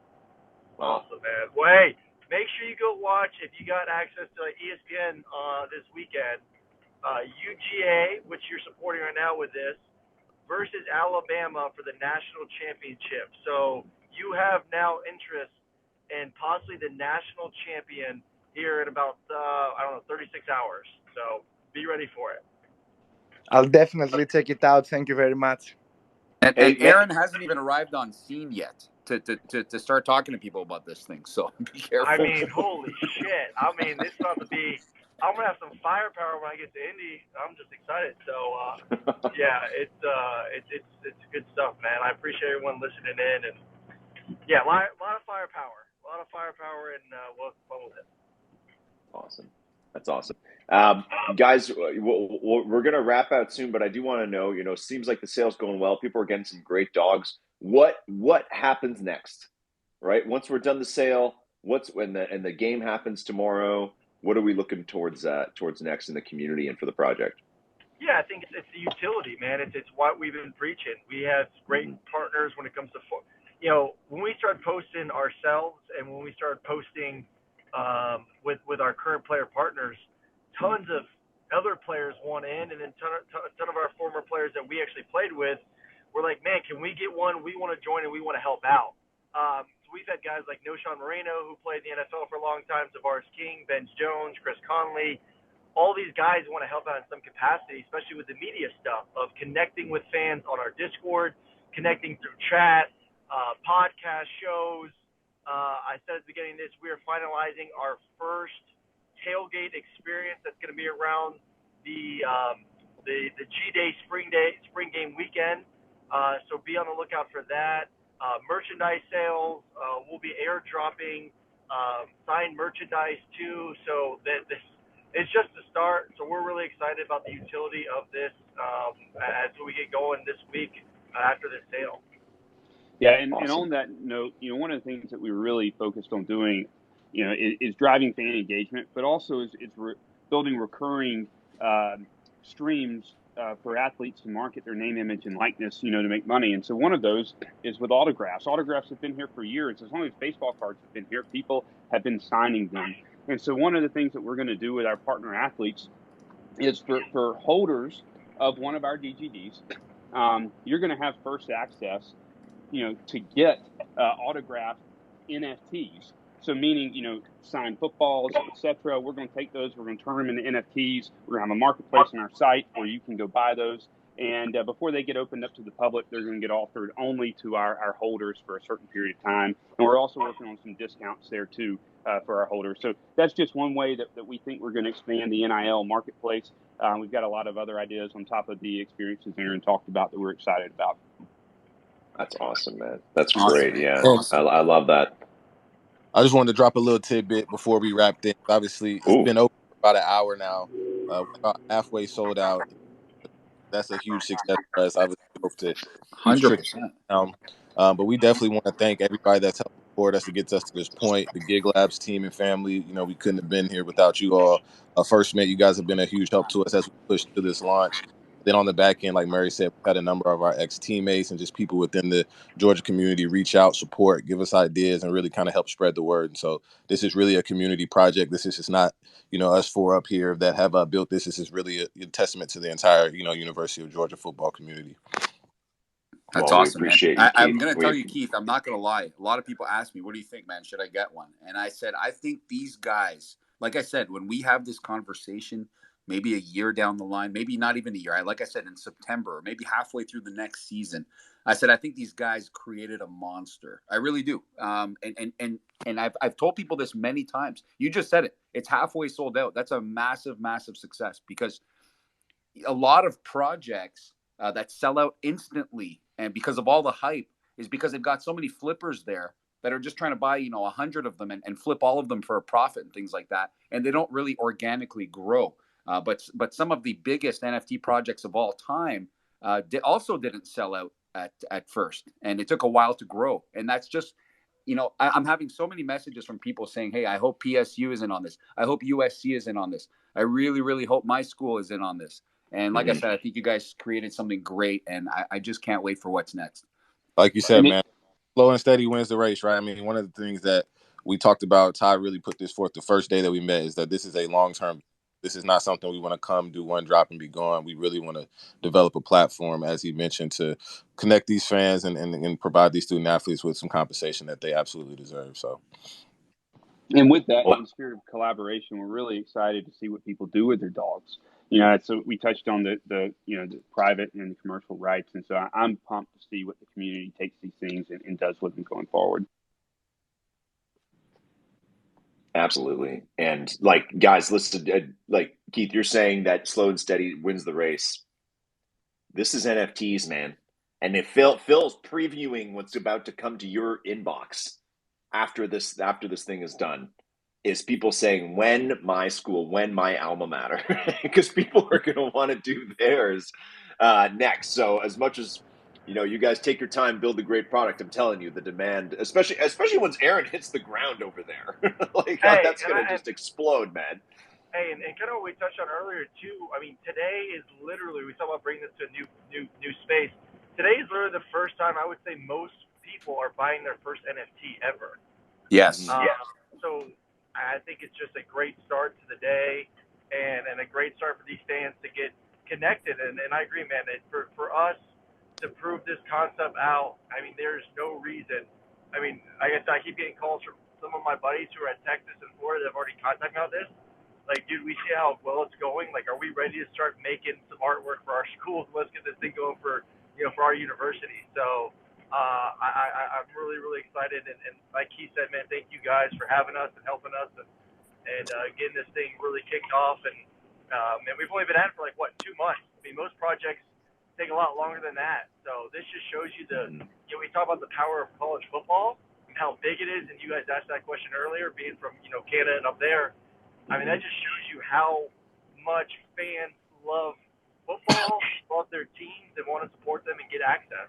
Awesome, man. Well, hey, make sure you go watch, if you got access to ESPN this weekend, UGA, which you're supporting right now with this, versus Alabama for the national championship. So you have now interest in possibly the national champion here in about 36 hours. So be ready for it. I'll definitely check it out. Thank you very much. And Aaron hasn't even arrived on scene yet to start talking to people about this thing. So be careful. I mean, holy shit. I mean, this is about to be. I'm gonna have some firepower when I get to Indy. I'm just excited. So yeah, it's good stuff, man. I appreciate everyone listening in, and yeah, a lot of firepower, and we'll have fun with it. Awesome, that's awesome, guys. We're gonna wrap out soon, but I do want to know. Seems like the sale's going well. People are getting some great dogs. What happens next, right? Once we're done the sale, what's when the game happens tomorrow? What are we looking towards next in the community and for the project? Yeah, I think it's the utility, man. It's what we've been preaching. We have great partners when it comes to, when we started posting ourselves and when we started posting with our current player partners, tons of other players want in, and then ton of our former players that we actually played with we're like, man, can we get one? We want to join and we want to help out. So we've had guys like Noshawn Moreno, who played in the NFL for a long time, Tavares King, Ben Jones, Chris Conley. All these guys want to help out in some capacity, especially with the media stuff of connecting with fans on our Discord, connecting through chat, podcast shows. I said at the beginning of this, we are finalizing our first tailgate experience that's going to be around the G-Day spring game weekend. So be on the lookout for that. Merchandise sales, we'll be airdropping signed merchandise too. So this it's just the start. So we're really excited about the utility of this as we get going this week after this sale. Yeah, and on that note, one of the things that we really focused on doing, is driving fan engagement, but also is building recurring streams for athletes to market their name, image, and likeness, to make money. And so one of those is with autographs. Autographs have been here for years. As long as baseball cards have been here, people have been signing them. And so one of the things that we're going to do with our partner athletes is for holders of one of our DGDs, you're going to have first access, to get autographed NFTs. So meaning, signed footballs, etc. We're going to take those. We're going to turn them into NFTs. We're going to have a marketplace on our site where you can go buy those. And before they get opened up to the public, they're going to get offered only to our holders for a certain period of time. And we're also working on some discounts there too for our holders. So that's just one way that we think we're going to expand the NIL marketplace. We've got a lot of other ideas on top of the experiences Aaron talked about that we're excited about. That's awesome, man. That's great. Yeah, I love that. I just wanted to drop a little tidbit before we wrap things. Obviously, it's been open for about an hour now. We're about halfway sold out. That's a huge success for us. Obviously, hope to 100%. But we definitely want to thank everybody that's helped support us to get us to this point. The Gig Labs team and family, we couldn't have been here without you all. First, mate, you guys have been a huge help to us as we push to this launch. Then on the back end, like Murray said, we've had a number of our ex-teammates and just people within the Georgia community reach out, support, give us ideas, and really kind of help spread the word. And so this is really a community project. This is just not, us four up here that have built this. This is really a testament to the entire, University of Georgia football community. That's awesome, man. I'm going to tell you, Keith, I'm not going to lie. A lot of people ask me, what do you think, man? Should I get one? And I said, I think these guys, like I said, when we have this conversation, maybe a year down the line, maybe not even a year. Like I said, in September, maybe halfway through the next season, I said, I think these guys created a monster. I really do. And I've told people this many times. You just said it. It's halfway sold out. That's a massive, massive success because a lot of projects that sell out instantly and because of all the hype is because they've got so many flippers there that are just trying to buy, 100 of them and flip all of them for a profit and things like that. And they don't really organically grow. But some of the biggest NFT projects of all time also didn't sell out at first. And it took a while to grow. And that's just, I'm having so many messages from people saying, hey, I hope PSU is in on this. I hope USC is in on this. I really, really hope my school is in on this. And like I said, I think you guys created something great. And I just can't wait for what's next. Like you said, man, slow and steady wins the race, right? I mean, one of the things that we talked about, Ty really put this forth the first day that we met, is that this is a long-term. This is not something we want to come, do one drop, and be gone. We really want to develop a platform, as he mentioned, to connect these fans and provide these student athletes with some compensation that they absolutely deserve. So, and with that, in the spirit of collaboration, we're really excited to see what people do with their dogs. So we touched on the the private and the commercial rights, and so I'm pumped to see what the community takes these things and does with them going forward. Absolutely. And guys, listen, Keith, you're saying that slow and steady wins the race. This is NFTs, man. And if Phil's previewing what's about to come to your inbox after this thing is done, is people saying, when my school, when my alma mater, because people are going to want to do theirs next. So as much as, you guys take your time, build a great product, I'm telling you, the demand, especially once Aaron hits the ground over there, that's going to just explode, man. Hey, and kind of what we touched on earlier too. I mean, today is literally, we talk about bringing this to a new space. Today is literally the first time I would say most people are buying their first NFT ever. Yes. So I think it's just a great start to the day and a great start for these fans to get connected. And I agree, man, that for us to prove this concept out. I mean, there's no reason. I mean, I guess I keep getting calls from some of my buddies who are at Texas and Florida that have already contacted me about this. Like, dude, we see how well it's going. Like, are we ready to start making some artwork for our schools? Let's get this thing going for our university. So I'm really, really excited. And like he said, man, thank you guys for having us and helping us and getting this thing really kicked off. And we've only been at it for 2 months. I mean, most projects take a lot longer than that. So this just shows you we talk about the power of college football and how big it is. And you guys asked that question earlier, being from, Canada and up there. I mean, that just shows you how much fans love football, love their teams, and want to support them and get access.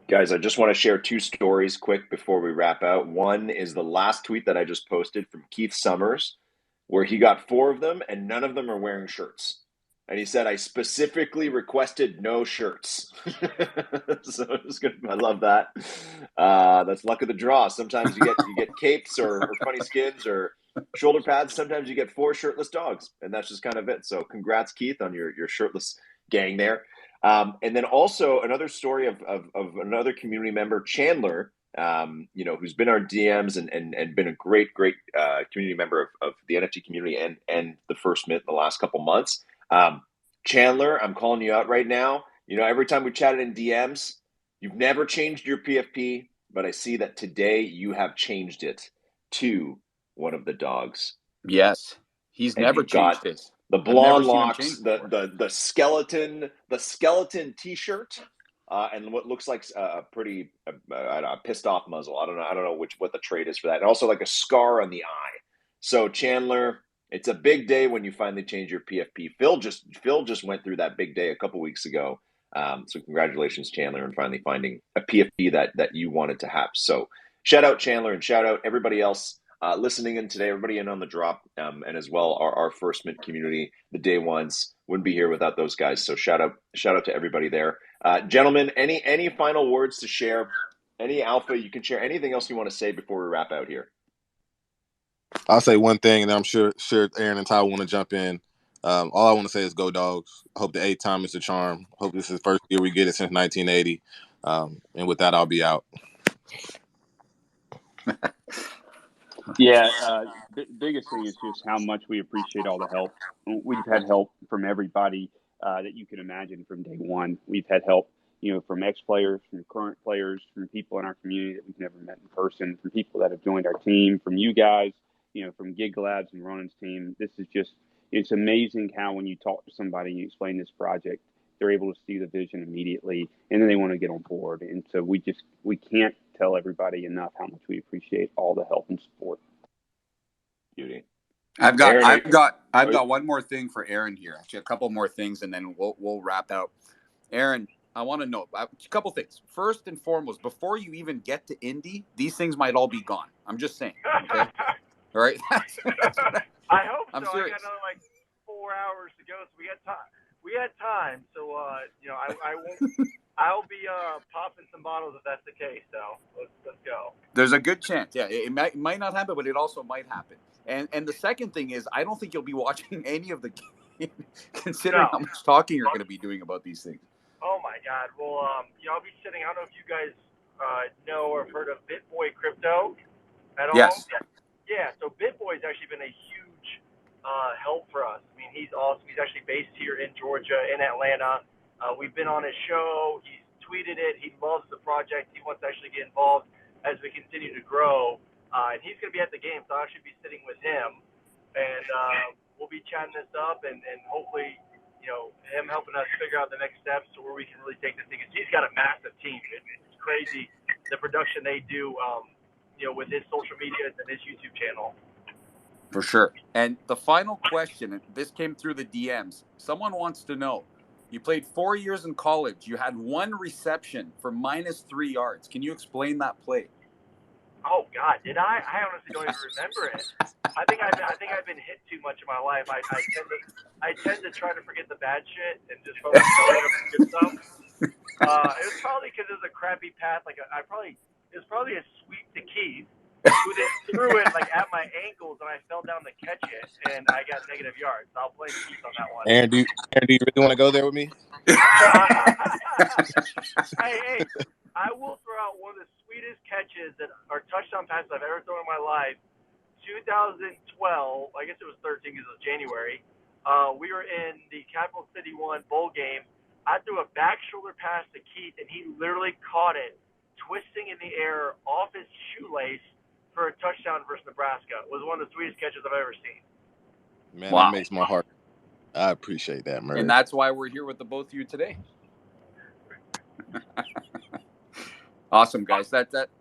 Guys, I just want to share 2 stories quick before we wrap out. One is the last tweet that I just posted from Keith Summers, where he got 4 of them and none of them are wearing shirts. And he said, I specifically requested no shirts. So it's good. I love that. That's luck of the draw. Sometimes you get capes or funny skins or shoulder pads. Sometimes you get 4 shirtless dogs, and that's just kind of it. So congrats, Keith, on your shirtless gang there. And then also another story of another community member, Chandler, who's been our DMs and been a great community member of the NFT community and the First Mint the last couple months. Chandler, I'm calling you out right now. Every time we chatted in DMs, you've never changed your PFP, but I see that today you have changed it to one of the dogs. Yes, he's never changed this. The blonde locks, the skeleton T-shirt, and what looks like a pretty pissed off muzzle. I don't know what the trait is for that, and also like a scar on the eye. So Chandler, it's a big day when you finally change your PFP. Phil just went through that big day a couple weeks ago. So congratulations, Chandler, on finally finding a PFP that you wanted to have. So shout out Chandler and shout out everybody else listening in today, everybody in on the drop, and as well our First Mint community, the day ones, wouldn't be here without those guys. So shout out to everybody there. Gentlemen, any final words to share? Any alpha you can share? Anything else you want to say before we wrap out here? I'll say one thing, and I'm sure Aaron and Ty want to jump in. All I want to say is go Dogs. I hope the 8th time is the charm. Hope this is the first year we get it since 1980. And with that, I'll be out. Yeah, biggest thing is just how much we appreciate all the help. We've had help from everybody that you can imagine from day one. We've had help, from ex-players, from current players, from people in our community that we've never met in person, from people that have joined our team, from you guys, from Gig Labs and Ronan's team. This is just, it's amazing how when you talk to somebody and you explain this project, they're able to see the vision immediately, and then they want to get on board. And so we can't tell everybody enough how much we appreciate all the help and support. Beauty. I've got one more thing for Aaron here. Actually, a couple more things, and then we'll wrap out. Aaron, I want to know a couple things. First and foremost, before you even get to Indy, these things might all be gone. I'm just saying. Okay. All right. I hope so. I'm serious. I got another 4 hours to go, so we got time. We had time, so I won't. I'll be popping some bottles if that's the case. So let's go. There's a good chance. Yeah, it might not happen, but it also might happen. And the second thing is, I don't think you'll be watching any of the games, considering how much talking you're going to be doing about these things. Oh my God! Well, I'll be sitting. I don't know if you guys know or have heard of BitBoy Crypto at all. Yes. Yeah. So BitBoy's actually been a huge help for us. I mean, he's awesome. He's actually based here in Georgia, in Atlanta. We've been on his show. He's tweeted it. He loves the project. He wants to actually get involved as we continue to grow. And he's going to be at the game, so I'll actually be sitting with him. And we'll be chatting this up and hopefully, him helping us figure out the next steps to where we can really take this thing. He's got a massive team. It's crazy, the production they do, with his social media and his YouTube channel. For sure. And the final question, and this came through the DMs. Someone wants to know, you played 4 years in college. You had 1 reception for -3 yards. Can you explain that play? Oh God, did I? I honestly don't even remember it. I think I've been hit too much in my life. I tend to try to forget the bad shit and just focus on the good stuff. It was probably because it was a crappy path. It was probably a sweep to Keith, who then threw it at my ankles, and I fell down to catch it, and I got negative yards. So I'll blame Keith on that one. Aaron, do you really want to go there with me? Hey, I will throw out one of the sweetest catches that are touchdown passes I've ever thrown in my life. 2012, I guess it was 13 because it was January. We were in the Capital City One bowl game. I threw a back shoulder pass to Keith, and he literally caught it, twisting in the air off his shoelace for a touchdown versus Nebraska. It was one of the sweetest catches I've ever seen. Man, That makes my heart. I appreciate that, Murray. And that's why we're here with the both of you today. Awesome, guys.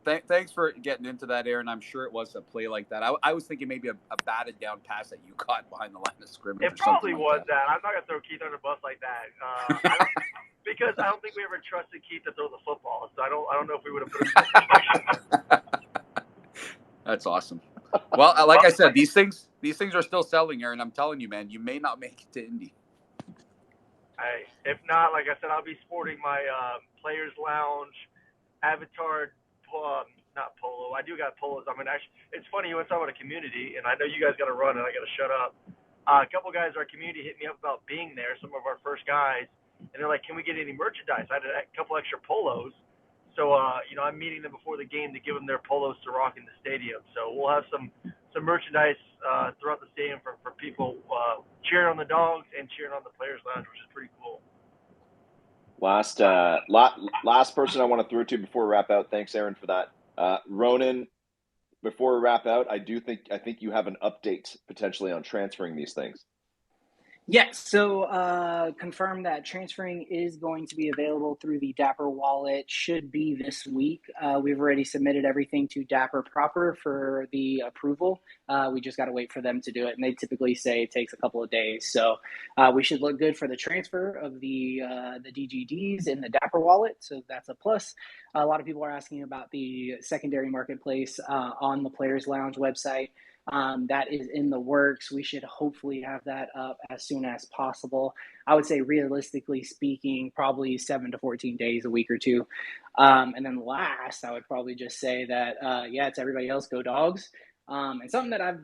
Thanks for getting into that, Aaron. I'm sure it was a play like that. I was thinking maybe a batted down pass that you caught behind the line of scrimmage. It probably was that. I'm not gonna throw Keith under the bus like that because I don't think we ever trusted Keith to throw the football. So I don't know if we would have put him in that position. That's awesome. Well, like I said, these things are still selling, Aaron. I'm telling you, man, you may not make it to Indy. If not, like I said, I'll be sporting my Players Lounge avatar, not polo. I do got polos. I mean, actually, it's funny you went talking about a community, and I know you guys got to run, and I got to shut up. A couple guys in our community hit me up about being there, some of our first guys, and they're like, can we get any merchandise? I had a couple extra polos. So, I'm meeting them before the game to give them their polos to rock in the stadium. So we'll have some merchandise throughout the stadium for people cheering on the dogs and cheering on the Players Lounge, which is pretty cool. Last person I want to throw to before we wrap out. Thanks, Aaron, for that. Ronan, before we wrap out, I think you have an update potentially on transferring these things. Yes, so confirm that transferring is going to be available through the Dapper wallet. Should be this week. We've already submitted everything to Dapper proper for the approval. We just got to wait for them to do it, and they typically say it takes a couple of days. So we should look good for the transfer of the DGDs in the Dapper wallet. So that's a plus. A lot of people are asking about the secondary marketplace on the Players Lounge website. That is in the works. We should hopefully have that up as soon as possible. I would say realistically speaking, probably 7 to 14 days, a week or two. And then last, I would probably just say that, it's everybody else, go dogs. And something that I've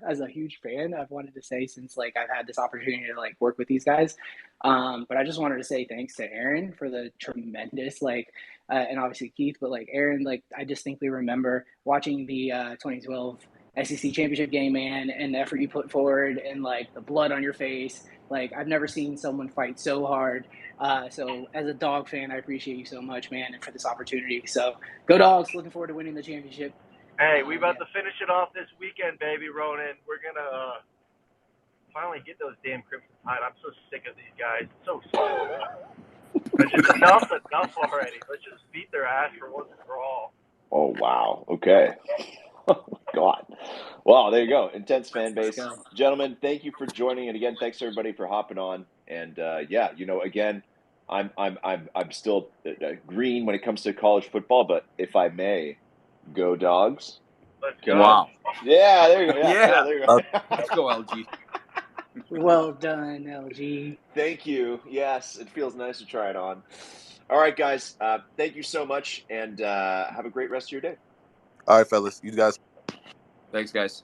as a huge fan, I've wanted to say since I've had this opportunity to work with these guys. But I just wanted to say thanks to Aaron for the tremendous, and obviously Keith, but Aaron, I distinctly remember watching the 2012 SEC championship game, man, and the effort you put forward and the blood on your face. I've never seen someone fight so hard. So as a dog fan, I appreciate you so much, man, and for this opportunity. So go dogs. Looking forward to winning the championship. Hey, we about to finish it off this weekend, baby, Ronan. We're going to finally get those damn Crimson Tide. I'm so sick of these guys. So it's just enough already. Let's just beat their ass for once and for all. Oh, wow. Okay. Oh, God. Wow, there you go. Intense fan base. Gentlemen, thank you for joining. And again, thanks everybody for hopping on. And again, I'm still green when it comes to college football, but if I may, go dogs. Let's go. Wow. Yeah, there you go. Yeah, there you go. Let's go, LG. Well done, LG. Thank you. Yes, it feels nice to try it on. All right, guys. Thank you so much, and have a great rest of your day. All right, fellas. You guys. Thanks, guys.